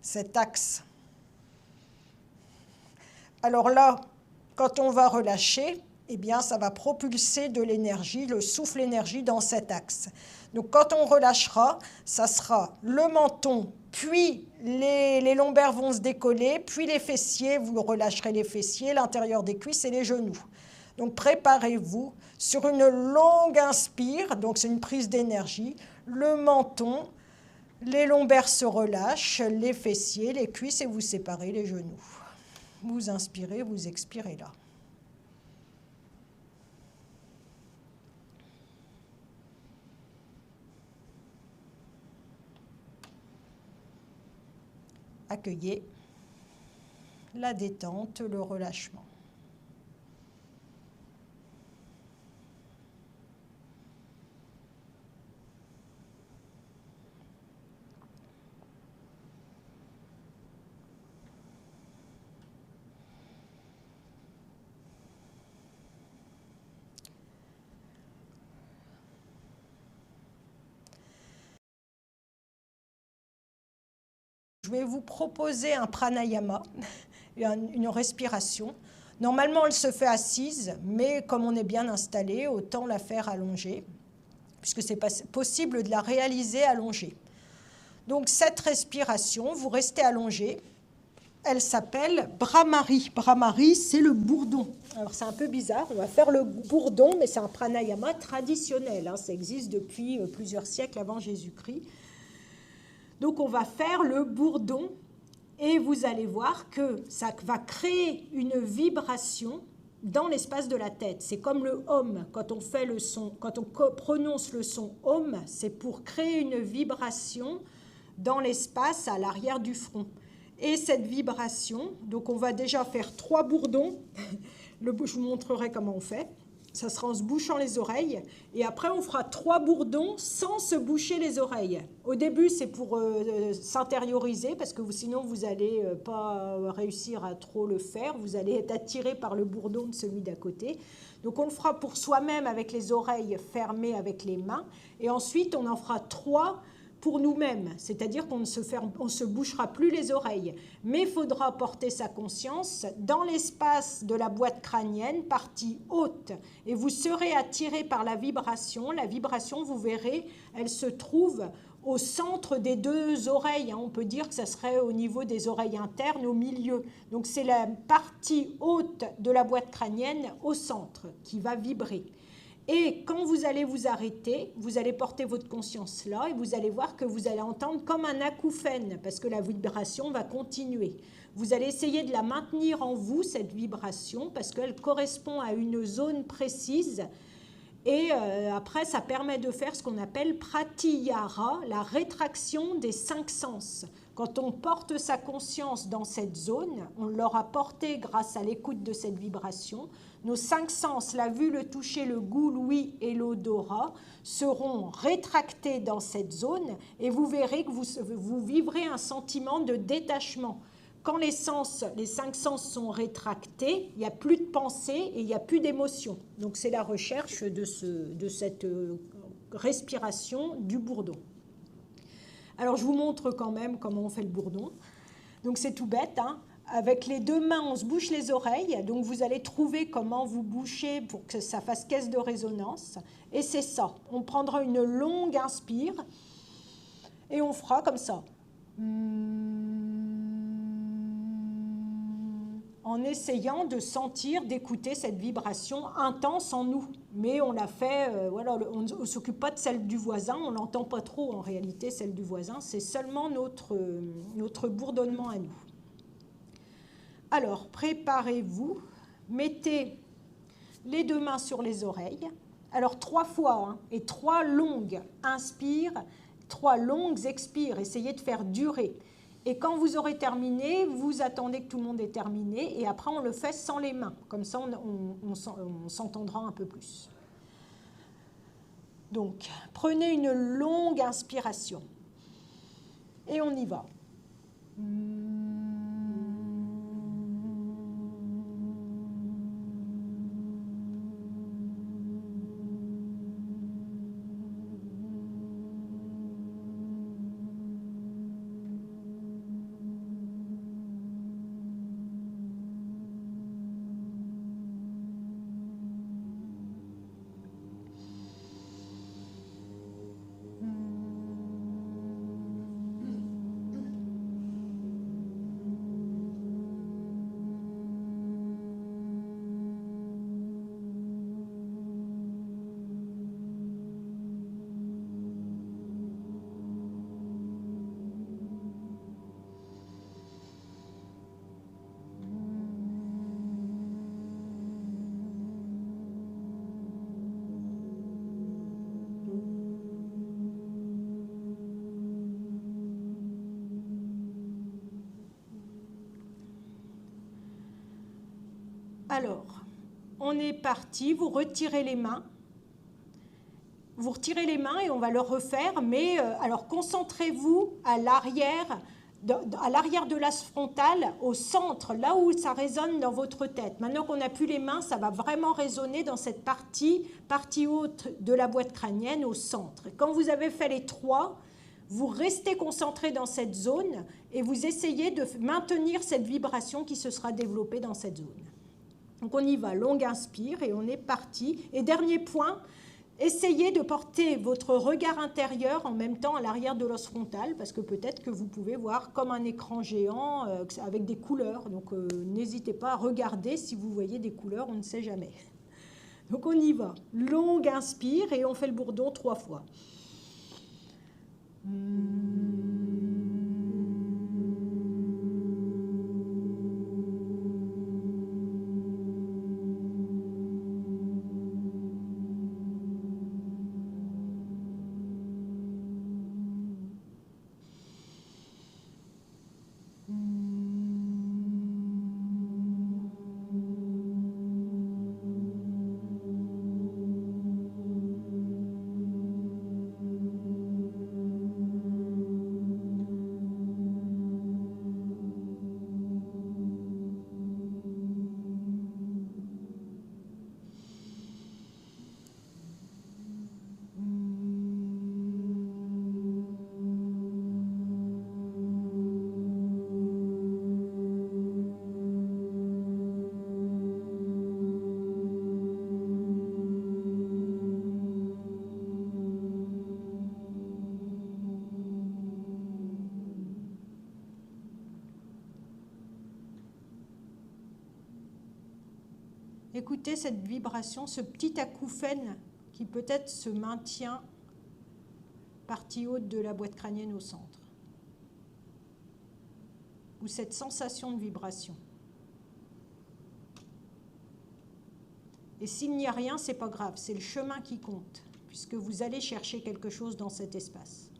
cet axe. Alors là, quand on va relâcher, eh bien, ça va propulser de l'énergie, le souffle énergie dans cet axe. Donc, quand on relâchera, ça sera le menton, puis les lombaires vont se décoller, puis les fessiers, vous relâcherez les fessiers, l'intérieur des cuisses et les genoux. Donc, préparez-vous sur une longue inspire, donc c'est une prise d'énergie, le menton, les lombaires se relâchent, les fessiers, les cuisses et vous séparez les genoux. Vous inspirez, vous expirez là. Accueillez la détente, le relâchement. Je vais vous proposer un pranayama, une respiration. Normalement, elle se fait assise, mais comme on est bien installé, autant la faire allongée, puisque c'est possible de la réaliser allongée. Donc cette respiration, vous restez allongé. Elle s'appelle Bhramari. Bhramari, c'est le bourdon. Alors c'est un peu bizarre, on va faire le bourdon, mais c'est un pranayama traditionnel. Ça existe depuis plusieurs siècles avant Jésus-Christ. Donc, on va faire le bourdon et vous allez voir que ça va créer une vibration dans l'espace de la tête. C'est comme le Om. Quand on fait le son, quand on prononce le son Om, c'est pour créer une vibration dans l'espace à l'arrière du front. Et cette vibration, donc on va déjà faire 3 bourdons. Je vous montrerai comment on fait. Ça sera en se bouchant les oreilles. Et après, on fera 3 bourdons sans se boucher les oreilles. Au début, c'est pour s'intérioriser, parce que sinon, vous n'allez pas réussir à trop le faire. Vous allez être attiré par le bourdon de celui d'à côté. Donc, on le fera pour soi-même avec les oreilles fermées avec les mains. Et ensuite, on en fera 3 pour nous-mêmes, c'est-à-dire qu'on ne se bouchera plus les oreilles. Mais il faudra porter sa conscience dans l'espace de la boîte crânienne, partie haute. Et vous serez attiré par la vibration. La vibration, vous verrez, elle se trouve au centre des deux oreilles. On peut dire que ça serait au niveau des oreilles internes, au milieu. Donc c'est la partie haute de la boîte crânienne au centre qui va vibrer. Et quand vous allez vous arrêter, vous allez porter votre conscience là et vous allez voir que vous allez entendre comme un acouphène parce que la vibration va continuer. Vous allez essayer de la maintenir en vous, cette vibration, parce qu'elle correspond à une zone précise. Et après, ça permet de faire ce qu'on appelle pratyahara, la rétraction des 5 sens. Quand on porte sa conscience dans cette zone, on l'aura portée grâce à l'écoute de cette vibration. Nos 5 sens, la vue, le toucher, le goût, l'ouïe et l'odorat, seront rétractés dans cette zone et vous verrez que vous vivrez un sentiment de détachement. Quand les 5 sens sont rétractés, il n'y a plus de pensée et il n'y a plus d'émotion. Donc c'est la recherche de cette respiration du bourdon. Alors je vous montre quand même comment on fait le bourdon. Donc c'est tout bête, hein. Avec les deux mains, on se bouche les oreilles. Donc vous allez trouver comment vous boucher pour que ça fasse caisse de résonance. Et c'est ça. On prendra une longue inspire et on fera comme ça. En essayant de sentir, d'écouter cette vibration intense en nous. Mais on l'a fait, voilà, on ne s'occupe pas de celle du voisin, on n'entend pas trop en réalité celle du voisin, c'est seulement notre bourdonnement à nous. Alors, préparez-vous, mettez les deux mains sur les oreilles, alors 3 fois, hein, et 3 longues inspires, 3 longues expires, essayez de faire durer. Et quand vous aurez terminé, vous attendez que tout le monde ait terminé et après on le fait sans les mains. Comme ça, on s'entendra un peu plus. Donc, prenez une longue inspiration et on y va. Alors, on est parti, vous retirez les mains. Vous retirez les mains et on va le refaire, mais alors concentrez-vous à l'arrière de l'as frontal, au centre, là où ça résonne dans votre tête. Maintenant qu'on n'a plus les mains, ça va vraiment résonner dans cette partie haute de la boîte crânienne, au centre. Quand vous avez fait les 3, vous restez concentré dans cette zone et vous essayez de maintenir cette vibration qui se sera développée dans cette zone. Donc on y va, longue inspire et on est parti. Et dernier point, essayez de porter votre regard intérieur en même temps à l'arrière de l'os frontal parce que peut-être que vous pouvez voir comme un écran géant avec des couleurs. Donc n'hésitez pas à regarder si vous voyez des couleurs, on ne sait jamais. Donc on y va, longue inspire et on fait le bourdon 3 fois. Écoutez cette vibration, ce petit acouphène qui peut-être se maintient partie haute de la boîte crânienne au centre. Ou cette sensation de vibration. Et s'il n'y a rien, ce n'est pas grave, c'est le chemin qui compte, puisque vous allez chercher quelque chose dans cet espace.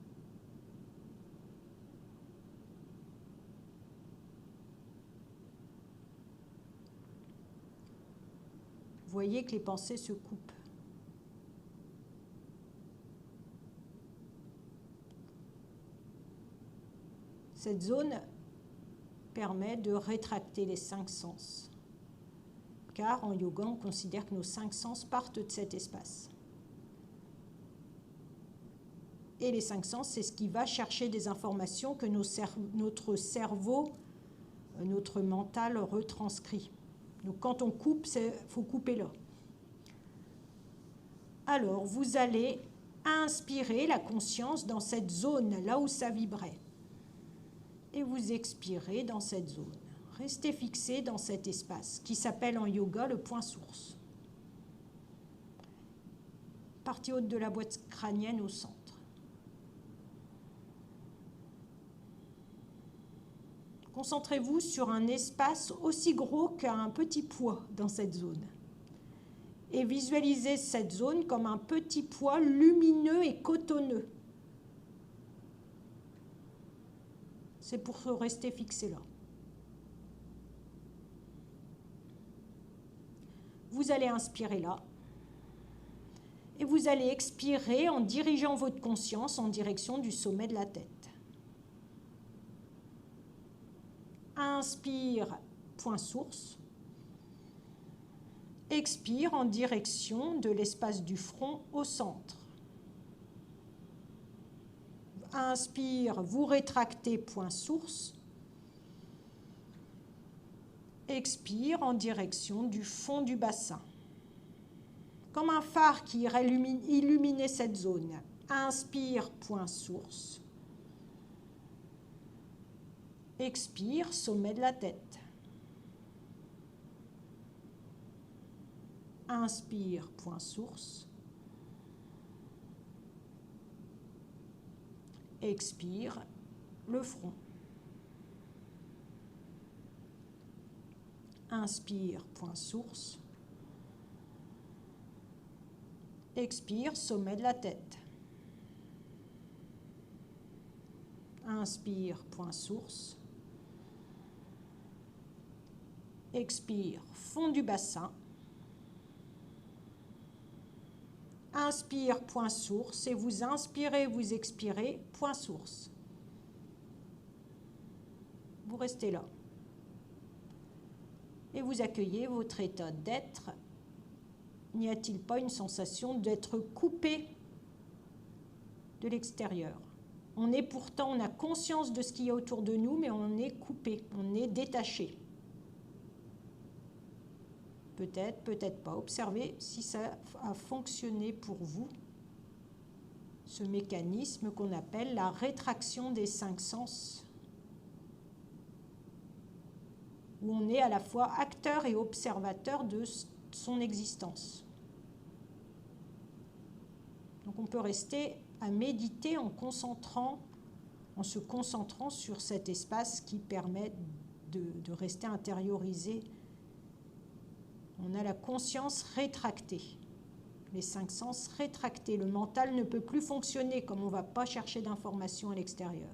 Vous voyez que les pensées se coupent. Cette zone permet de rétracter les 5 sens. Car en yoga, on considère que nos 5 sens partent de cet espace. Et les 5 sens, c'est ce qui va chercher des informations que notre cerveau, notre mental retranscrit. Donc quand on coupe, il faut couper là. Alors, vous allez inspirer la conscience dans cette zone, là où ça vibrait. Et vous expirez dans cette zone. Restez fixé dans cet espace qui s'appelle en yoga le point source. Partie haute de la boîte crânienne au centre. Concentrez-vous sur un espace aussi gros qu'un petit pois dans cette zone. Et visualisez cette zone comme un petit pois lumineux et cotonneux. C'est pour rester fixé là. Vous allez inspirer là. Et vous allez expirer en dirigeant votre conscience en direction du sommet de la tête. Inspire, point source. Expire en direction de l'espace du front au centre. Inspire, vous rétractez, point source. Expire en direction du fond du bassin. Comme un phare qui irait illuminer cette zone. Inspire, point source. Expire, sommet de la tête. Inspire, point source. Expire, le front. Inspire, point source. Expire, sommet de la tête. Inspire, point source. Expire, fond du bassin. Inspire, point source, et vous inspirez, vous expirez, point source. Vous restez là. Et vous accueillez votre état d'être. N'y a-t-il pas une sensation d'être coupé de l'extérieur? On est pourtant, on a conscience de ce qu'il y a autour de nous, mais on est coupé, on est détaché. Peut-être, peut-être pas. Observez si ça a fonctionné pour vous, ce mécanisme qu'on appelle la rétraction des 5 sens, où on est à la fois acteur et observateur de son existence. Donc on peut rester à méditer en se concentrant sur cet espace qui permet de rester intériorisé. On a la conscience rétractée, les 5 sens rétractés. Le mental ne peut plus fonctionner comme on ne va pas chercher d'informations à l'extérieur.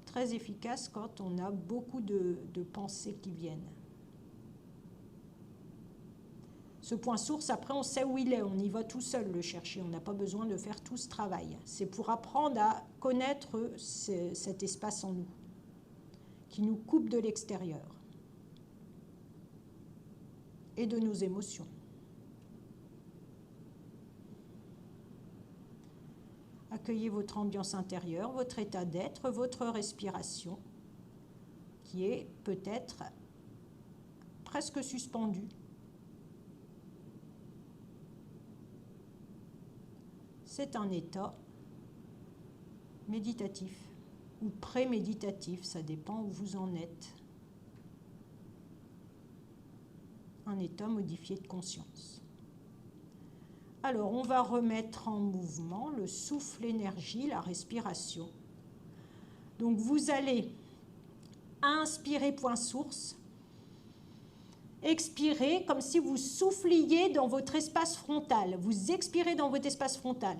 Très efficace quand on a beaucoup de pensées qui viennent. Ce point source, après, on sait où il est, on y va tout seul le chercher, on n'a pas besoin de faire tout ce travail. C'est pour apprendre à connaître cet espace en nous, qui nous coupe de l'extérieur et de nos émotions. Accueillez votre ambiance intérieure, votre état d'être, votre respiration, qui est peut-être presque suspendue. C'est un état méditatif ou pré-méditatif, ça dépend où vous en êtes. un état modifié de conscience. Alors, on va remettre en mouvement le souffle, l'énergie, la respiration. Donc, vous allez inspirer point source, expirer comme si vous souffliez dans votre espace frontal. Vous expirez dans votre espace frontal.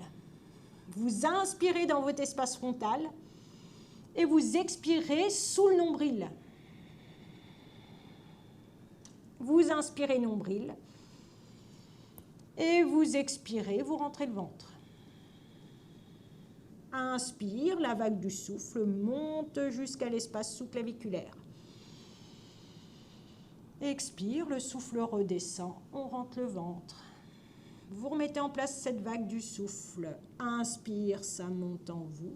Vous inspirez dans votre espace frontal et vous expirez sous le nombril. Vous inspirez nombril et vous expirez, vous rentrez le ventre. Inspire, la vague du souffle monte jusqu'à l'espace sous-claviculaire. Expire, le souffle redescend, on rentre le ventre. Vous remettez en place cette vague du souffle. Inspire, ça monte en vous.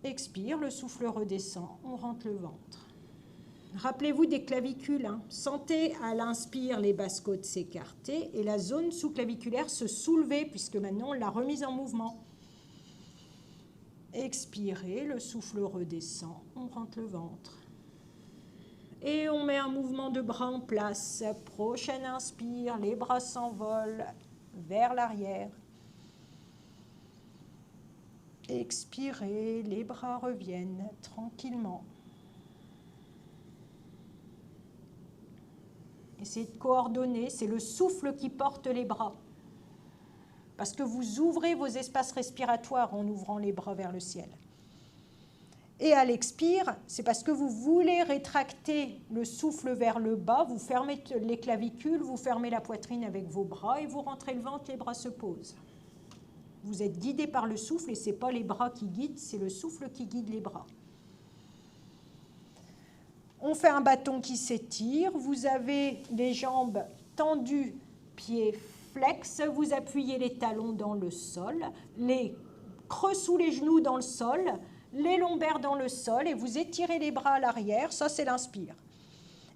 Expire, le souffle redescend, on rentre le ventre. Rappelez-vous des clavicules. Sentez à l'inspire les basses côtes s'écarter et la zone sous-claviculaire se soulever puisque maintenant on l'a remise en mouvement. Expirez, le souffle redescend, on rentre le ventre. Et on met un mouvement de bras en place. Prochaine inspire, les bras s'envolent vers l'arrière. Expirez, les bras reviennent tranquillement. Essayez de coordonner, c'est le souffle qui porte les bras. Parce que vous ouvrez vos espaces respiratoires en ouvrant les bras vers le ciel. Et à l'expire, c'est parce que vous voulez rétracter le souffle vers le bas, vous fermez les clavicules, vous fermez la poitrine avec vos bras et vous rentrez le ventre, les bras se posent. Vous êtes guidé par le souffle et ce n'est pas les bras qui guident, c'est le souffle qui guide les bras. On fait un bâton qui s'étire, vous avez les jambes tendues, pieds flex, vous appuyez les talons dans le sol, les creux sous les genoux dans le sol, les lombaires dans le sol et vous étirez les bras à l'arrière, ça c'est l'inspire.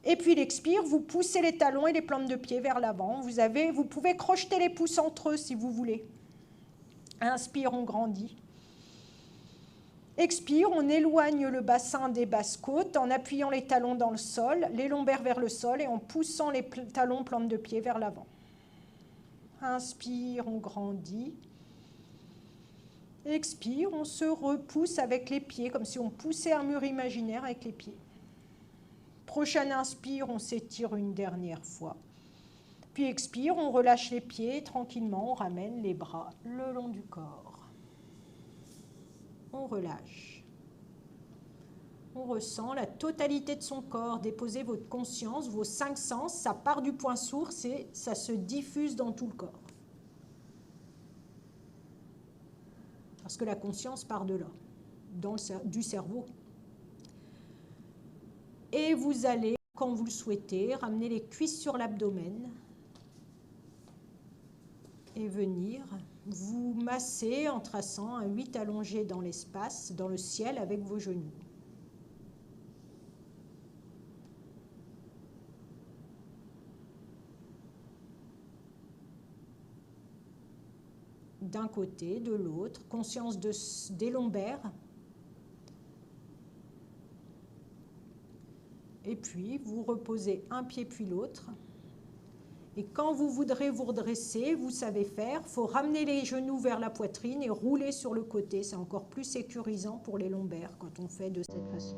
Et puis l'expire, vous poussez les talons et les plantes de pied vers l'avant, vous pouvez crocheter les pouces entre eux si vous voulez. Inspire, on grandit. Expire, on éloigne le bassin des basses côtes en appuyant les talons dans le sol, les lombaires vers le sol et en poussant les talons, plantes de pied vers l'avant. Inspire, on grandit. Expire, on se repousse avec les pieds, comme si on poussait un mur imaginaire avec les pieds. Prochaine inspire, on s'étire une dernière fois. Puis expire, on relâche les pieds tranquillement, on ramène les bras le long du corps. On relâche. On ressent la totalité de son corps. Déposez votre conscience, vos 5 sens, ça part du point source et ça se diffuse dans tout le corps. Parce que la conscience part de là, du cerveau. Et vous allez, quand vous le souhaitez, ramener les cuisses sur l'abdomen et venir vous masser en traçant un 8 allongé dans l'espace, dans le ciel avec vos genoux. D'un côté, de l'autre, conscience des lombaires. Et puis, vous reposez un pied puis l'autre. Et quand vous voudrez vous redresser, vous savez faire, il faut ramener les genoux vers la poitrine et rouler sur le côté. C'est encore plus sécurisant pour les lombaires quand on fait de cette façon.